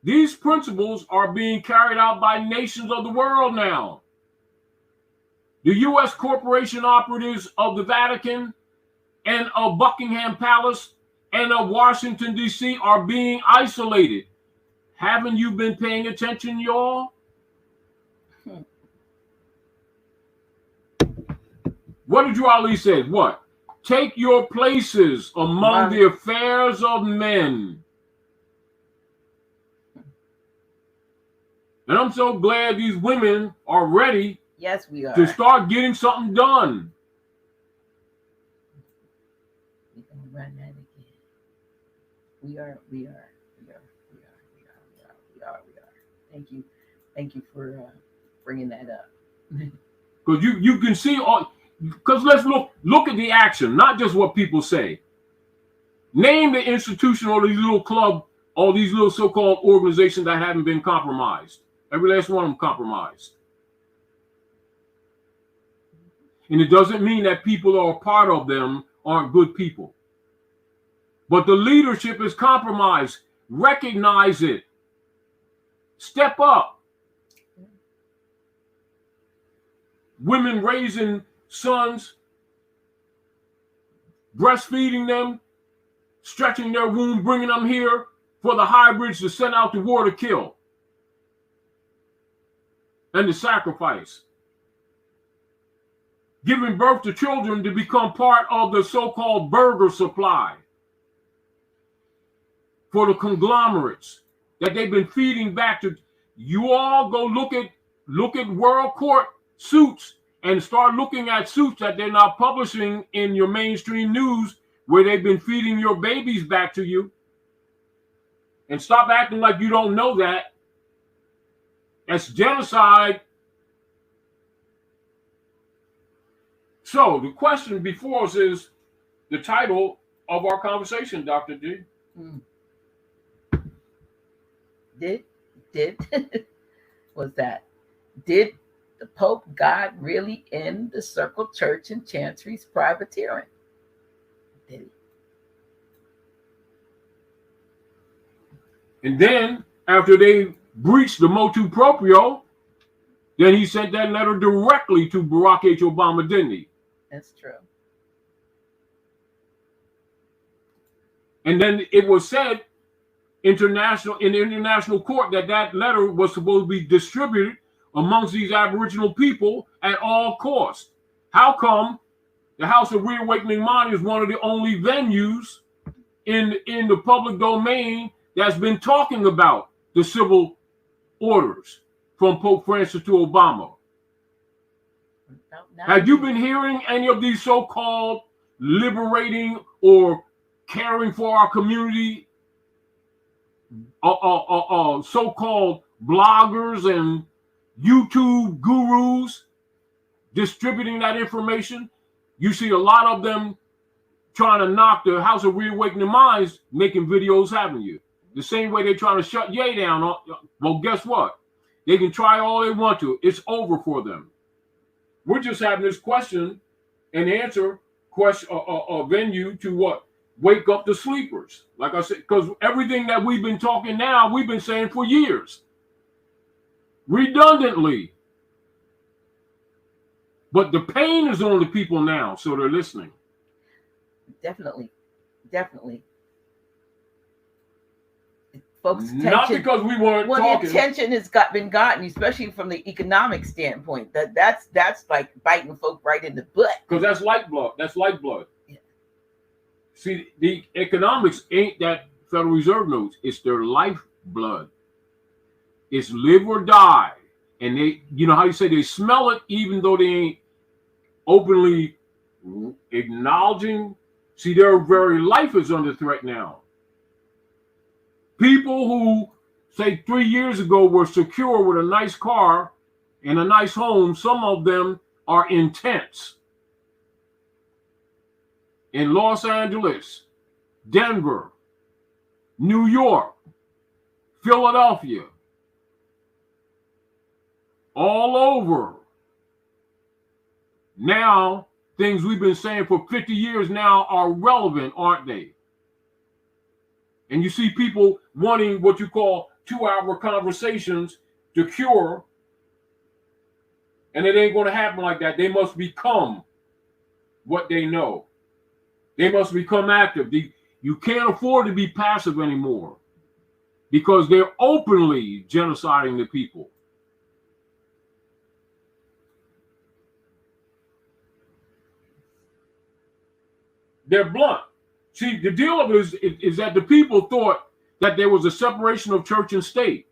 These principles are being carried out by nations of the world now. The U.S. corporation operatives of the Vatican and of Buckingham Palace and of Washington, D.C. are being isolated. Haven't you been paying attention, y'all? What did Drew Ali say? What? Take your places among the affairs of men. And I'm so glad these women are ready. Yes, we are. To start getting something done. We're going to run that again. We are. Thank you for bringing that up. Because you can see all. Because let's look at the action, not just what people say. Name the institution or these little club or these little so-called organizations that haven't been compromised. Every last one of them compromised. And it doesn't mean that people who are part of them aren't good people. But the leadership is compromised. Recognize it. Step up. Women raising sons, breastfeeding them, stretching their womb, bringing them here for the hybrids to send out to war to kill and to sacrifice. Giving birth to children to become part of the so-called burger supply for the conglomerates that they've been feeding back to. You all go look at World Court suits and start looking at suits that they're now publishing in your mainstream news where they've been feeding your babies back to you. And stop acting like you don't know that. That's genocide. So the question before us is the title of our conversation, Dr. D. Did was that? Did the Pope God really end the Circle Church and Chancery's privateering? Did he? And then after they breached the motu proprio, then he sent that letter directly to Barack H. Obama, didn't he? That's true. And then it was said in the international court that letter was supposed to be distributed amongst these Aboriginal people at all costs. How come the House of Reawakening Mind is one of the only venues in the public domain that's been talking about the civil orders from Pope Francis to Obama? Have you been hearing any of these so-called liberating or caring for our community so-called bloggers and YouTube gurus distributing that information? You see a lot of them trying to knock the House of Reawakening Minds, making videos, haven't you? The same way they're trying to shut Ye down. Well, guess what? They can try all they want to. It's over for them. We're just having this question and answer venue to what? Wake up the sleepers. Like I said, because everything that we've been talking now, we've been saying for years. Redundantly. But the pain is on the people now, so they're listening. Definitely. Folks' not attention, because we weren't talking. The attention has been gotten, especially from the economic standpoint. That's like biting folk right in the butt. Because that's lifeblood. Yeah. See, the economics ain't that Federal Reserve notes. It's their lifeblood. It's live or die. And they, you know how you say they smell it, even though they ain't openly acknowledging. See, their very life is under threat now. People who, say, 3 years ago were secure with a nice car and a nice home, some of them are in tents. In Los Angeles, Denver, New York, Philadelphia, all over. Now, things we've been saying for 50 years now are relevant, aren't they? And you see people wanting what you call 2-hour conversations to cure. And it ain't going to happen like that. They must become what they know. They must become active. You can't afford to be passive anymore because they're openly genociding the people. They're blunt. See, the deal of it is that the people thought that there was a separation of church and state.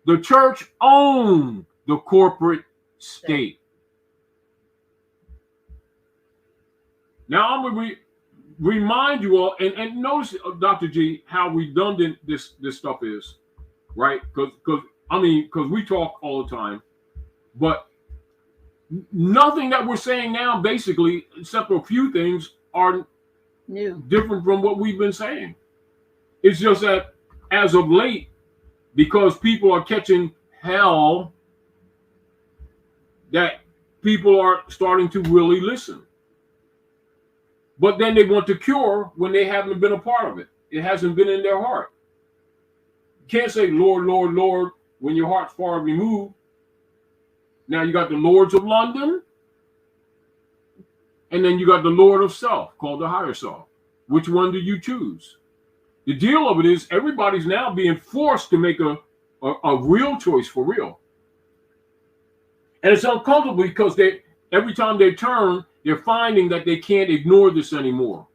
The church owned the corporate state. Now, I'm going to remind you all, and notice, Dr. G, how redundant this stuff is, right? Because we talk all the time, but nothing that we're saying now, basically, except for a few things, are new, different from what we've been saying. It's just that as of late, because people are catching hell, that people are starting to really listen. But then they want to cure when they haven't been a part of it. It hasn't been in their heart. You can't say, Lord, Lord, Lord, when your heart's far removed. Now you got the Lords of London, and then you got the Lord of Self, called the higher self. Which one do you choose? The deal of it is everybody's now being forced to make a real choice for real. And it's uncomfortable because every time they turn, they're finding that they can't ignore this anymore.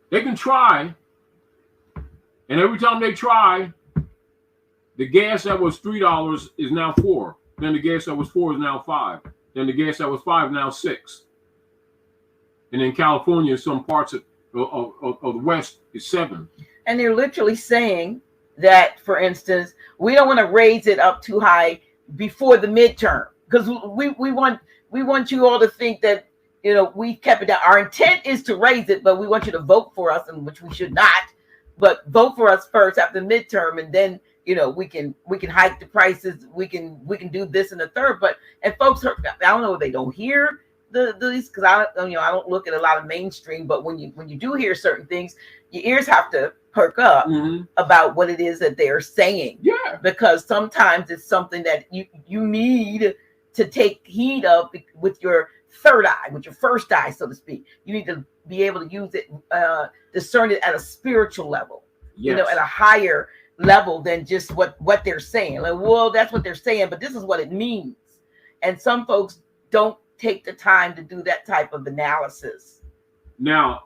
They can try, and every time they try, the gas that was $3 is now $4. Then the gas that was $4 is now $5. Then the gas that was $5 now $6. And in California, some parts of the West is $7. And they're literally saying that, for instance, we don't want to raise it up too high before the midterm because we want you all to think that, you know, we kept it down. Our intent is to raise it, but we want you to vote for us, and which we should not. But vote for us first after the midterm, and then, you know, we can hike the prices. We can do this and the third. And folks, I don't know if they don't hear these because I don't look at a lot of mainstream. But when you do hear certain things, your ears have to perk up about what it is that they're saying. Yeah. Because sometimes it's something that you need to take heed of with your third eye, with your first eye, so to speak. You need to be able to use it, discern it at a spiritual level, Yes. at a higher level than just what they're saying. Like, well, that's what they're saying, but this is what it means. And some folks don't take the time to do that type of analysis. Now,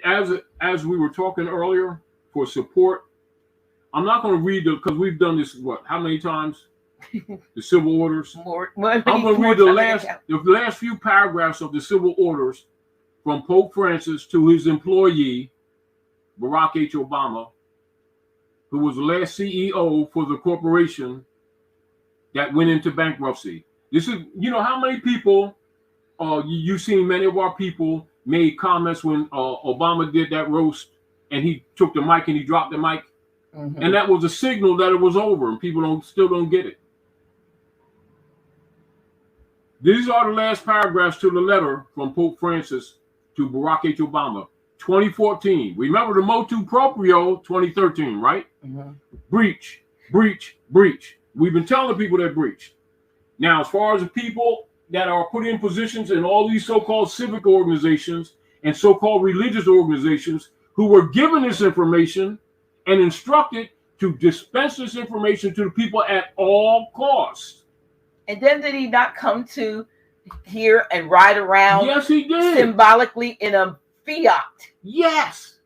as we were talking earlier, for support, I'm not going to read because we've done this, how many times? The civil orders. I'm going to read the last few paragraphs of the civil orders from Pope Francis to his employee, Barack H. Obama, who was the last CEO for the corporation that went into bankruptcy. This is, how many people, you've seen many of our people made comments when Obama did that roast and he took the mic and he dropped the mic. Mm-hmm. And that was a signal that it was over, and people still don't get it. These are the last paragraphs to the letter from Pope Francis to Barack H. Obama, 2014. Remember the motu proprio, 2013, right? Mm-hmm. Breach, breach, breach. We've been telling the people that breach. Now, as far as the people that are put in positions in all these so-called civic organizations and so-called religious organizations who were given this information and instructed to dispense this information to the people at all costs. And then did he not come to here and ride around? Yes, he did. Symbolically in a Fiat. Yes.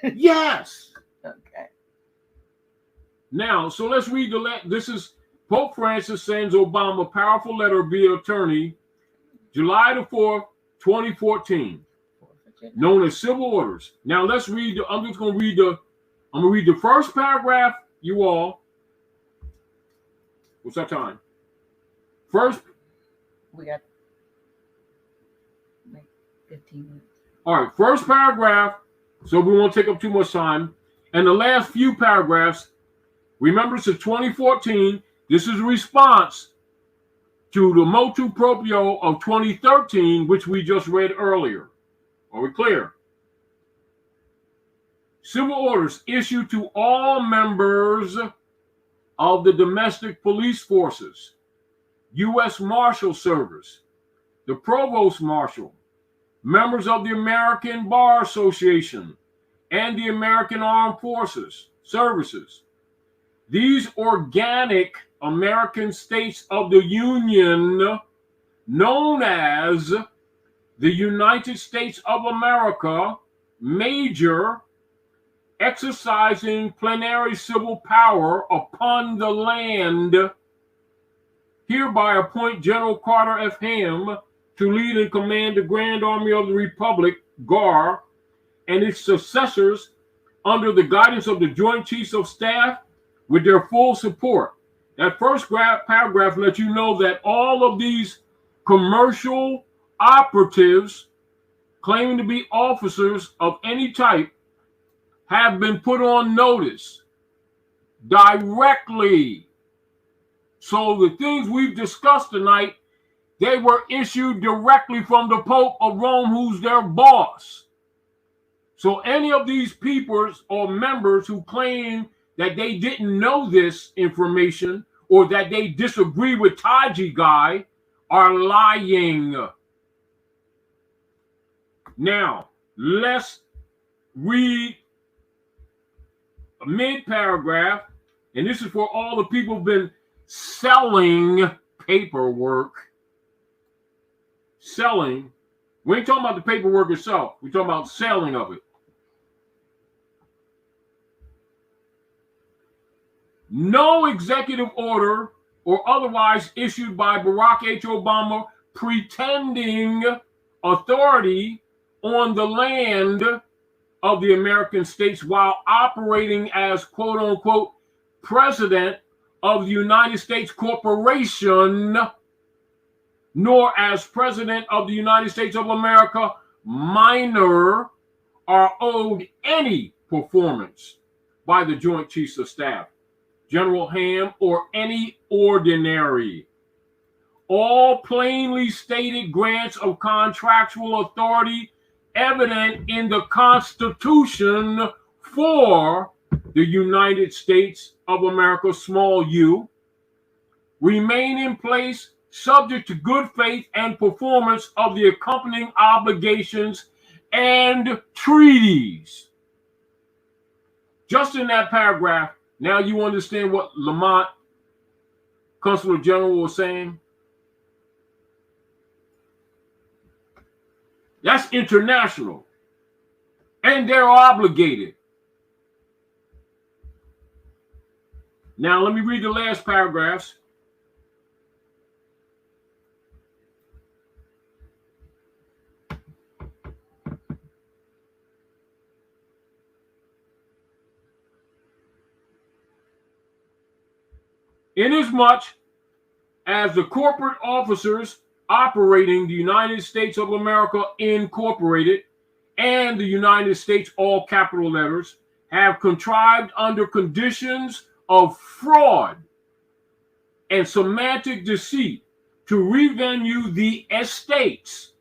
Yes. Okay. Now, so let's read this is Pope Francis sends Obama a powerful letter via attorney, July the 4th, 2014, known as civil orders. Now let's read. I'm going to read the first paragraph. You all. What's that time? First. We got like 15 minutes. All right. First paragraph. So we won't take up too much time. And the last few paragraphs. Remember, it's 2014. This is a response to the motu proprio of 2013, which we just read earlier. Are we clear? Civil orders issued to all members of the domestic police forces, U.S. Marshal Service, the Provost Marshal, members of the American Bar Association, and the American Armed Forces Services. These organic American states of the Union, known as the United States of America, major, exercising plenary civil power upon the land, hereby appoint General Carter F. Ham to lead and command the Grand Army of the Republic, GAR, and its successors under the guidance of the Joint Chiefs of Staff with their full support. That first paragraph lets you know that all of these commercial operatives claiming to be officers of any type have been put on notice directly. So the things we've discussed tonight, they were issued directly from the Pope of Rome, who's their boss. So any of these people or members who claim that they didn't know this information or that they disagree with Taji guy are lying. Now, let's read a mid-paragraph, and this is for all the people who've been selling paperwork. Selling. We ain't talking about the paperwork itself. We're talking about selling of it. No executive order or otherwise issued by Barack H. Obama pretending authority on the land of the American states while operating as quote unquote president of the United States Corporation, nor as president of the United States of America minor, are owed any performance by the Joint Chiefs of Staff, General Ham, or any ordinary. All plainly stated grants of contractual authority evident in the Constitution for the United States of America, small u, remain in place subject to good faith and performance of the accompanying obligations and treaties. Just in that paragraph, now you understand what Lamont, Consul General, was saying. That's international. And they're obligated. Now, let me read the last paragraphs. Inasmuch as the corporate officers operating the United States of America Incorporated and the United States, all capital letters, have contrived under conditions of fraud and semantic deceit to revenue the estates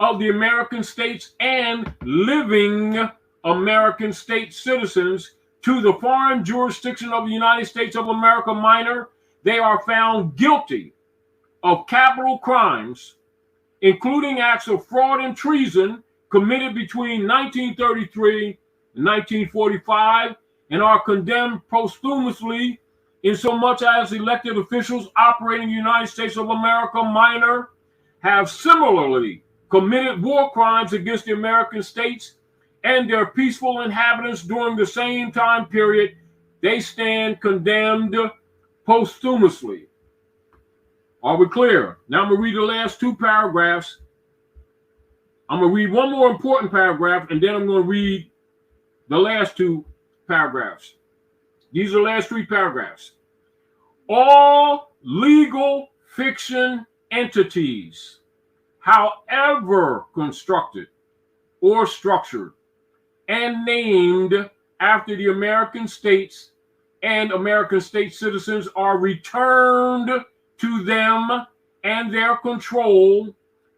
of the American states and living American state citizens to the foreign jurisdiction of the United States of America minor, they are found guilty of capital crimes, including acts of fraud and treason committed between 1933 and 1945, and are condemned posthumously insomuch as elected officials operating the United States of America minor have similarly committed war crimes against the American states and their peaceful inhabitants during the same time period. They stand condemned posthumously. Are we clear? Now I'm going to read the last two paragraphs. I'm going to read one more important paragraph, and then I'm going to read the last two paragraphs. These are the last three paragraphs. All legal fiction entities, however constructed or structured, and named after the American states and American state citizens, are returned to them and their control,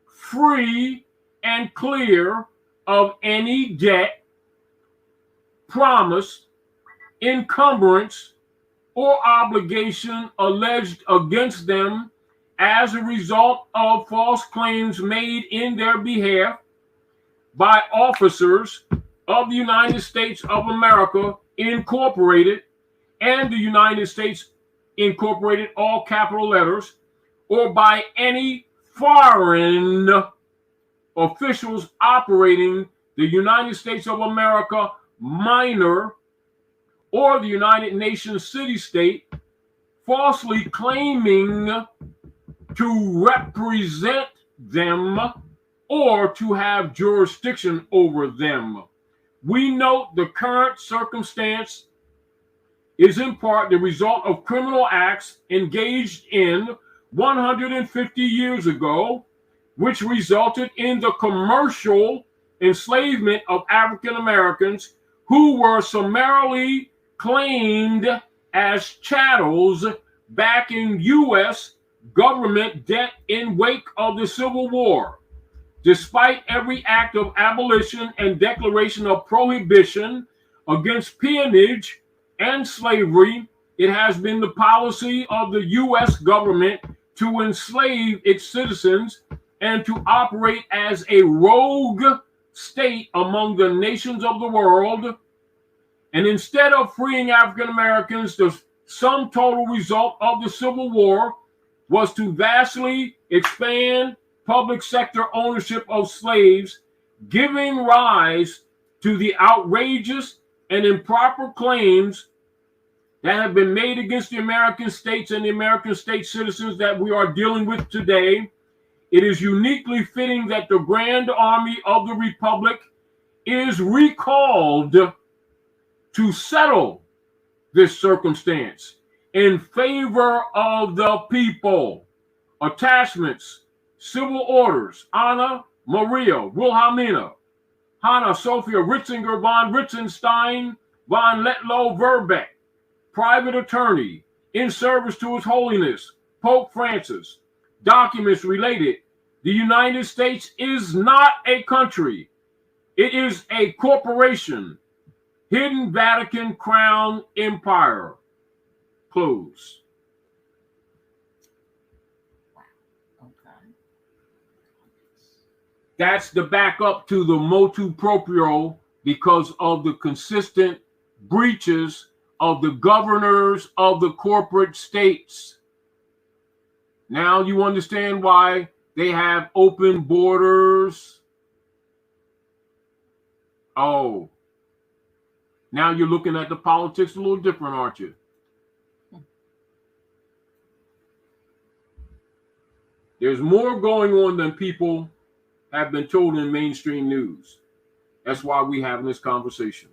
free and clear of any debt, promise, encumbrance, or obligation alleged against them as a result of false claims made in their behalf by officers of the United States of America Incorporated and the United States Incorporated, all capital letters, or by any foreign officials operating the United States of America minor or the United Nations city-state, falsely claiming to represent them or to have jurisdiction over them. We note the current circumstance is in part the result of criminal acts engaged in 150 years ago, which resulted in the commercial enslavement of African Americans who were summarily claimed as chattels back in U.S. government debt in wake of the Civil War. Despite every act of abolition and declaration of prohibition against peonage and slavery, it has been the policy of the U.S. government to enslave its citizens and to operate as a rogue state among the nations of the world. And instead of freeing African Americans, the sum total result of the Civil War was to vastly expand public sector ownership of slaves, giving rise to the outrageous and improper claims that have been made against the American states and the American state citizens that we are dealing with today. It is uniquely fitting that the Grand Army of the Republic is recalled to settle this circumstance in favor of the people. Attachments: civil orders, Anna Maria Wilhelmina, Hanna Sophia Ritzinger von Ritzenstein von Letlow Verbeck, private attorney, in service to His Holiness Pope Francis. Documents related: the United States is not a country. It is a corporation. Hidden Vatican Crown Empire. Close. That's the backup to the motu proprio because of the consistent breaches of the governors of the corporate states. Now you understand why they have open borders. Oh, now you're looking at the politics a little different, aren't you? There's more going on than people have been told in mainstream news. That's why we're having this conversation.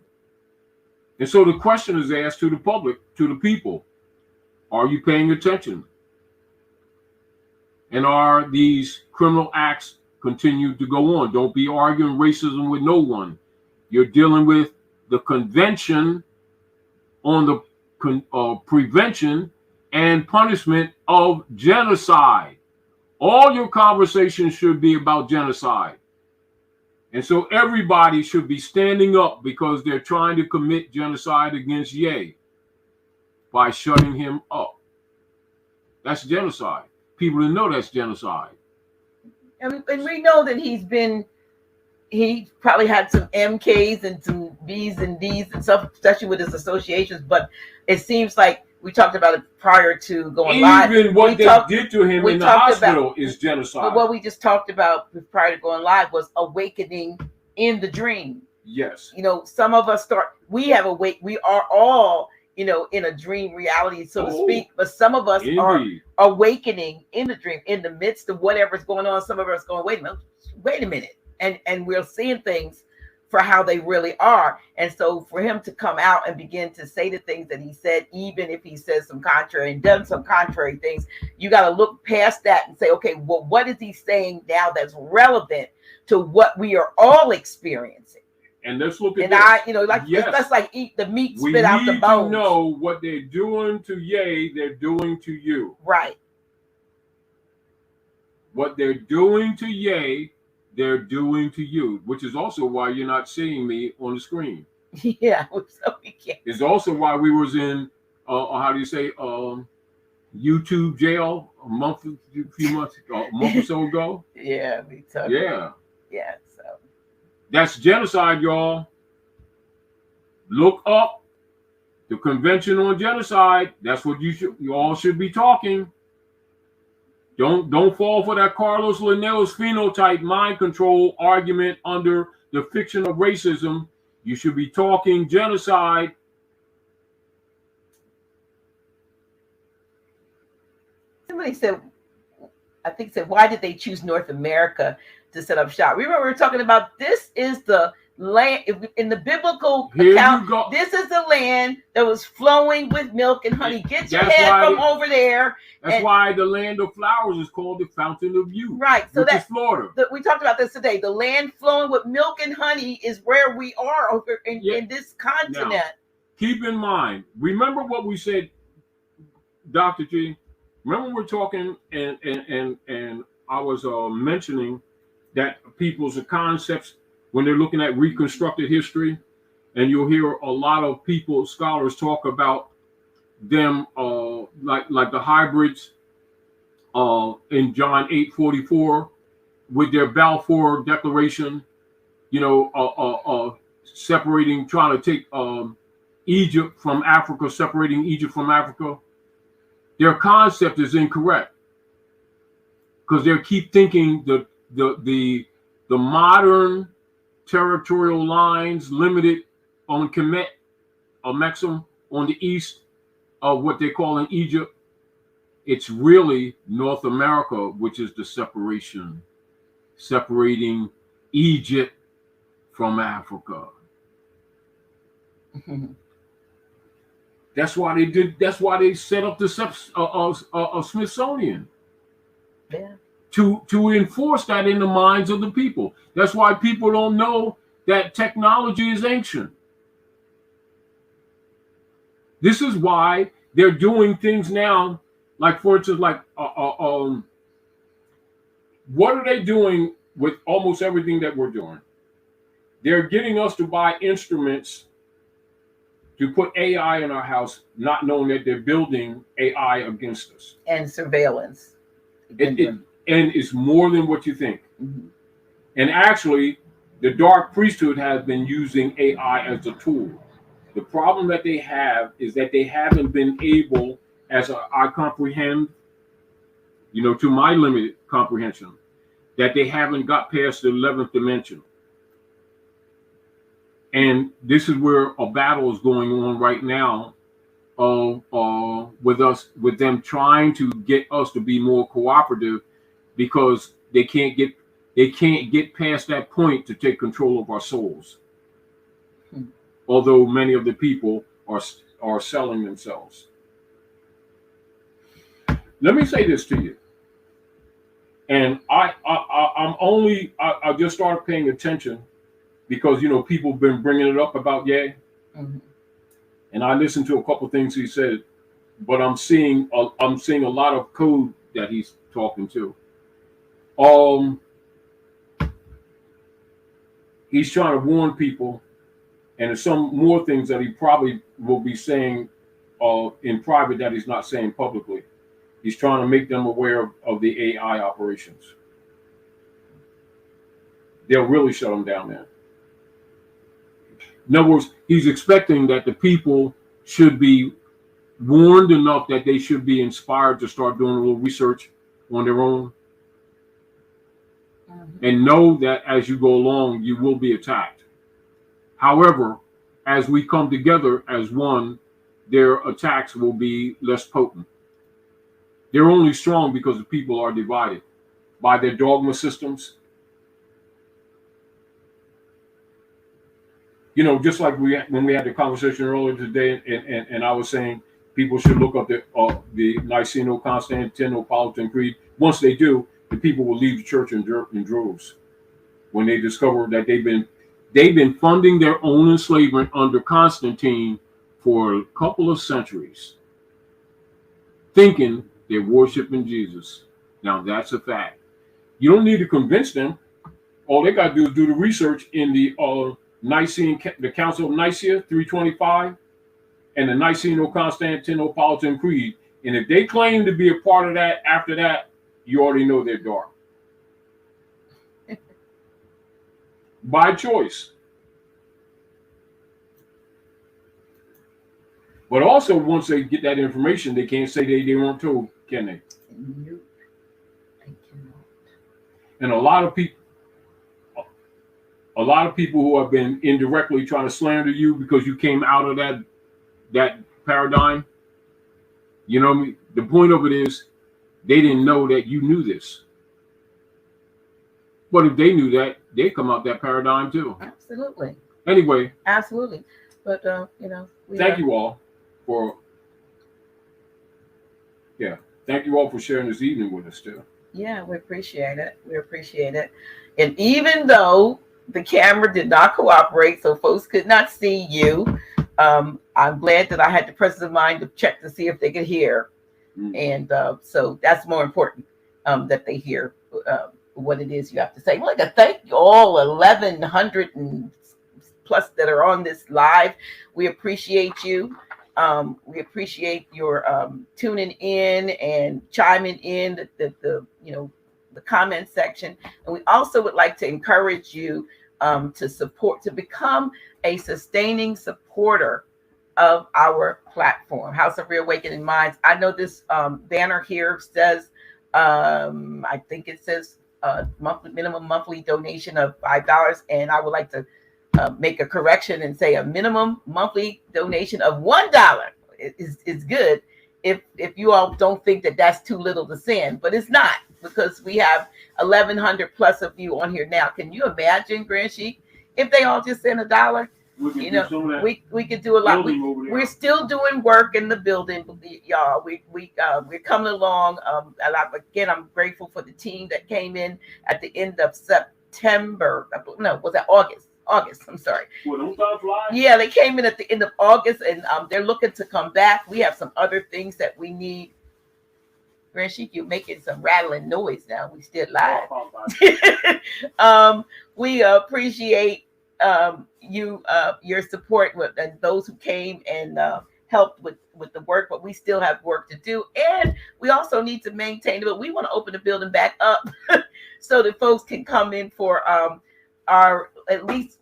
And so the question is asked to the public, to the people, are you paying attention? And are these criminal acts continue to go on? Don't be arguing racism with no one. You're dealing with the convention on the prevention and punishment of genocide. All your conversations should be about genocide. And so everybody should be standing up because they're trying to commit genocide against Ye by shutting him up. That's genocide. People didn't know that's genocide. And we know that he probably had some MKs and some Bs and Ds and stuff, especially with his associations. But it seems like we talked about it prior to going live. Even what they did to him in the hospital is genocide. But what we just talked about prior to going live was awakening in the dream. Yes. You know, some of us we are all, you know, in a dream reality, so to speak. But some of us are awakening in the dream, in the midst of whatever's going on. Some of us going, wait a minute. And we're seeing things for how they really are. And so for him to come out and begin to say the things that he said, even if he says some contrary and done some contrary things, you got to look past that and say, okay, well, what is he saying now that's relevant to what we are all experiencing? And let's look at that's like eat the meat, spit out the bones. We need to know what they're doing to Ye, they're doing to you. Right. What they're doing to Ye, they're doing to you, which is also why you're not seeing me on the screen. Yeah, so we can't. It's also why we was in, YouTube jail a month or so ago. Yeah, we talked. Yeah. Yeah, so. That's genocide, y'all. Look up the Convention on Genocide. That's what you all should be talking. Don't fall for that Carlos Linnell's phenotype mind control argument under the fiction of racism. You should be talking genocide. Somebody said, why did they choose North America to set up shop? Remember, we were talking about this is the land in the biblical account. This is the land that was flowing with milk and honey. Get your head from over there. That's why the land of flowers is called the Fountain of Youth. Right. So that's Florida. We talked about this today. The land flowing with milk and honey is where we are over in this continent. Now, keep in mind, remember what we said, Dr. G. Remember we're talking and I was mentioning that people's concepts when they're looking at reconstructed history, and you'll hear a lot of people, scholars, talk about them like the hybrids in John 8:44 with their Balfour Declaration, separating, trying to take Egypt from Africa, separating Egypt from Africa. Their concept is incorrect because they keep thinking the modern territorial lines limited on Kemet or Mexum on the east of what they call in Egypt. It's really North America, which is the separation, separating Egypt from Africa. That's why they did. That's why they set up the Smithsonian. Yeah. To enforce that in the minds of the people. That's why people don't know that technology is ancient. This is why they're doing things now, like for instance, like what are they doing with almost everything that we're doing? They're getting us to buy instruments to put AI in our house, not knowing that they're building AI against us. And surveillance. And it's more than what you think. Mm-hmm. And actually, the dark priesthood has been using AI as a tool. The problem that they have is that they haven't been able, as I comprehend, to my limited comprehension, that they haven't got past the 11th dimension. And this is where a battle is going on right now, with them trying to get us to be more cooperative, because they can't get past that point to take control of our souls. Although many of the people are selling themselves. Let me say this to you, and I just started paying attention because people have been bringing it up about Ye, and I listened to a couple of things he said, but I'm seeing a lot of code that he's talking to. He's trying to warn people, and there's some more things that he probably will be saying in private that he's not saying publicly. He's trying to make them aware of the AI operations. They'll really shut them down there. In other words, he's expecting that the people should be warned enough that they should be inspired to start doing a little research on their own, and know that as you go along, you will be attacked. However, as we come together as one, their attacks will be less potent. They're only strong because the people are divided by their dogma systems. Just like when we had the conversation earlier today, and I was saying people should look up the Niceno-Constantinopolitan Creed. Once they do, the people will leave the church in droves when they discover that they've been funding their own enslavement under Constantine for a couple of centuries, thinking they're worshiping Jesus. Now that's a fact. You don't need to convince them. All they got to do is do the research in the Council of Nicaea 325 and the Niceno-Constantinopolitan Creed. And if they claim to be a part of that after that, you already know they're dark. By choice. But also, once they get that information, they can't say they weren't told, can they? Nope, I cannot. And a lot of people who have been indirectly trying to slander you because you came out of that paradigm, the point of it is they didn't know that you knew this. But if they knew that, they'd come out that paradigm too. Absolutely. Anyway. Absolutely. But, thank you all for sharing this evening with us too. Yeah, we appreciate it. We appreciate it. And even though the camera did not cooperate, so folks could not see you, I'm glad that I had the presence of mind to check to see if they could hear. And so that's more important, that they hear what it is you have to say. I'd like to thank you all 1,100 and plus that are on this live. We appreciate you. We appreciate your tuning in and chiming in the comment section. And we also would like to encourage you to become a sustaining supporter of our platform, House of Reawakening Minds. I know this banner here says, I think it says minimum monthly donation of $5, and I would like to make a correction and say a minimum monthly donation of $1 is good. If you all don't think that that's too little to send, but it's not, because we have 1,100 plus of you on here now. Can you imagine, Grand Sheik, if they all just send $1? We could do a lot. We're still doing work in the building, y'all. We're coming along. I'm grateful for the team that came in at the end of September. No, was that August? I'm sorry. Yeah, they came in at the end of August, and they're looking to come back. We have some other things that we need. Grand Sheik, you're making some rattling noise now. We still live. We appreciate your support and those who came and helped with the work, but we still have work to do, and we also need to maintain it. But we want to open the building back up so that folks can come in for our at least.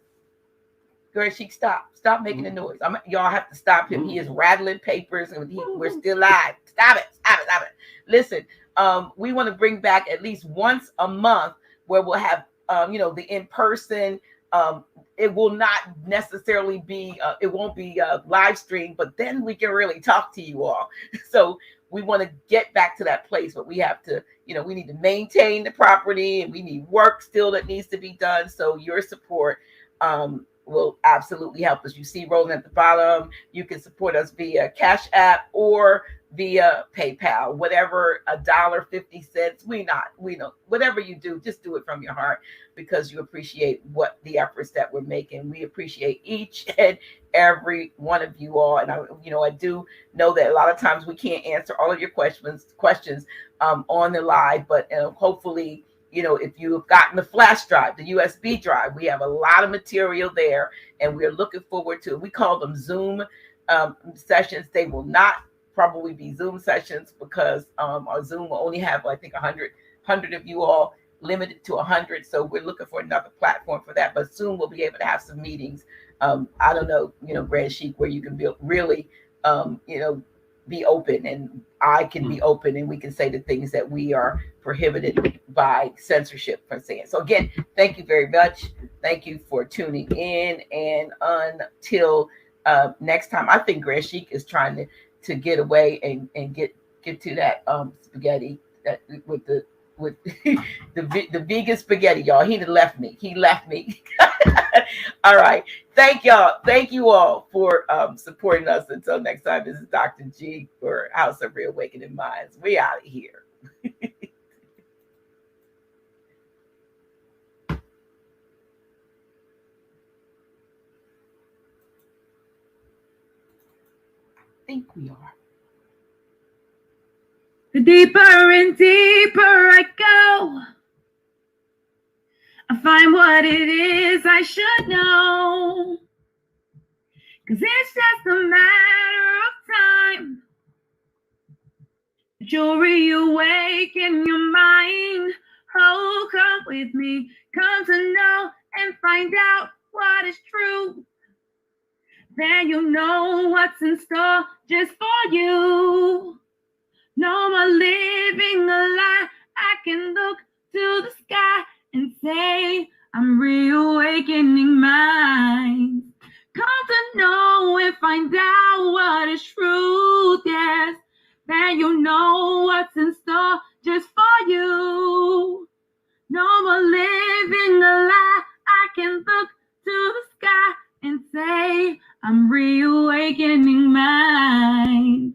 Girl, she stop making the noise. Y'all have to stop him. He is rattling papers, and we're still live. Stop it. Listen, we want to bring back at least once a month where we'll have the in-person. It will not necessarily be it won't be live stream, but then we can really talk to you all. So we want to get back to that place, but we have to, we need to maintain the property, and we need work still that needs to be done. So your support will absolutely help us. You see rolling at the bottom. You can support us via Cash App or via PayPal, whatever, $1.50. We know whatever you do, just do it from your heart, because you appreciate what the efforts that we're making. We appreciate each and every one of you all. And I do know that a lot of times we can't answer all of your questions on the live, but hopefully, if you have gotten the flash drive, the USB drive, we have a lot of material there, and we're looking forward to it. We call them Zoom sessions. They will not probably be Zoom sessions, because our Zoom will only have, I think, 100 of you all, limited to 100. So we're looking for another platform for that. But soon we'll be able to have some meetings. I don't know, Brand Chic, where you can really, be open, and I can be open, and we can say the things that we are prohibited by censorship from saying. So again, thank you very much. Thank you for tuning in, and until next time. I think Grand Chic is trying to get away and get to that spaghetti that with the vegan spaghetti, y'all. He left me. All right. Thank you all for supporting us. Until next time, this is Dr. G for House of Reawakening Minds. We out of here. I think we are. The deeper and deeper I go, I find what it is I should know. 'Cause it's just a matter of time that you'll reawaken your mind. Oh, come with me, come to know and find out what is true. Then you'll know what's in store just for you. No more living a lie. I can look to the sky and say, I'm reawakening minds. Come to know and find out what is truth, yes. Then you'll know what's in store just for you. No more living a lie. I can look to the sky and say, I'm reawakening minds.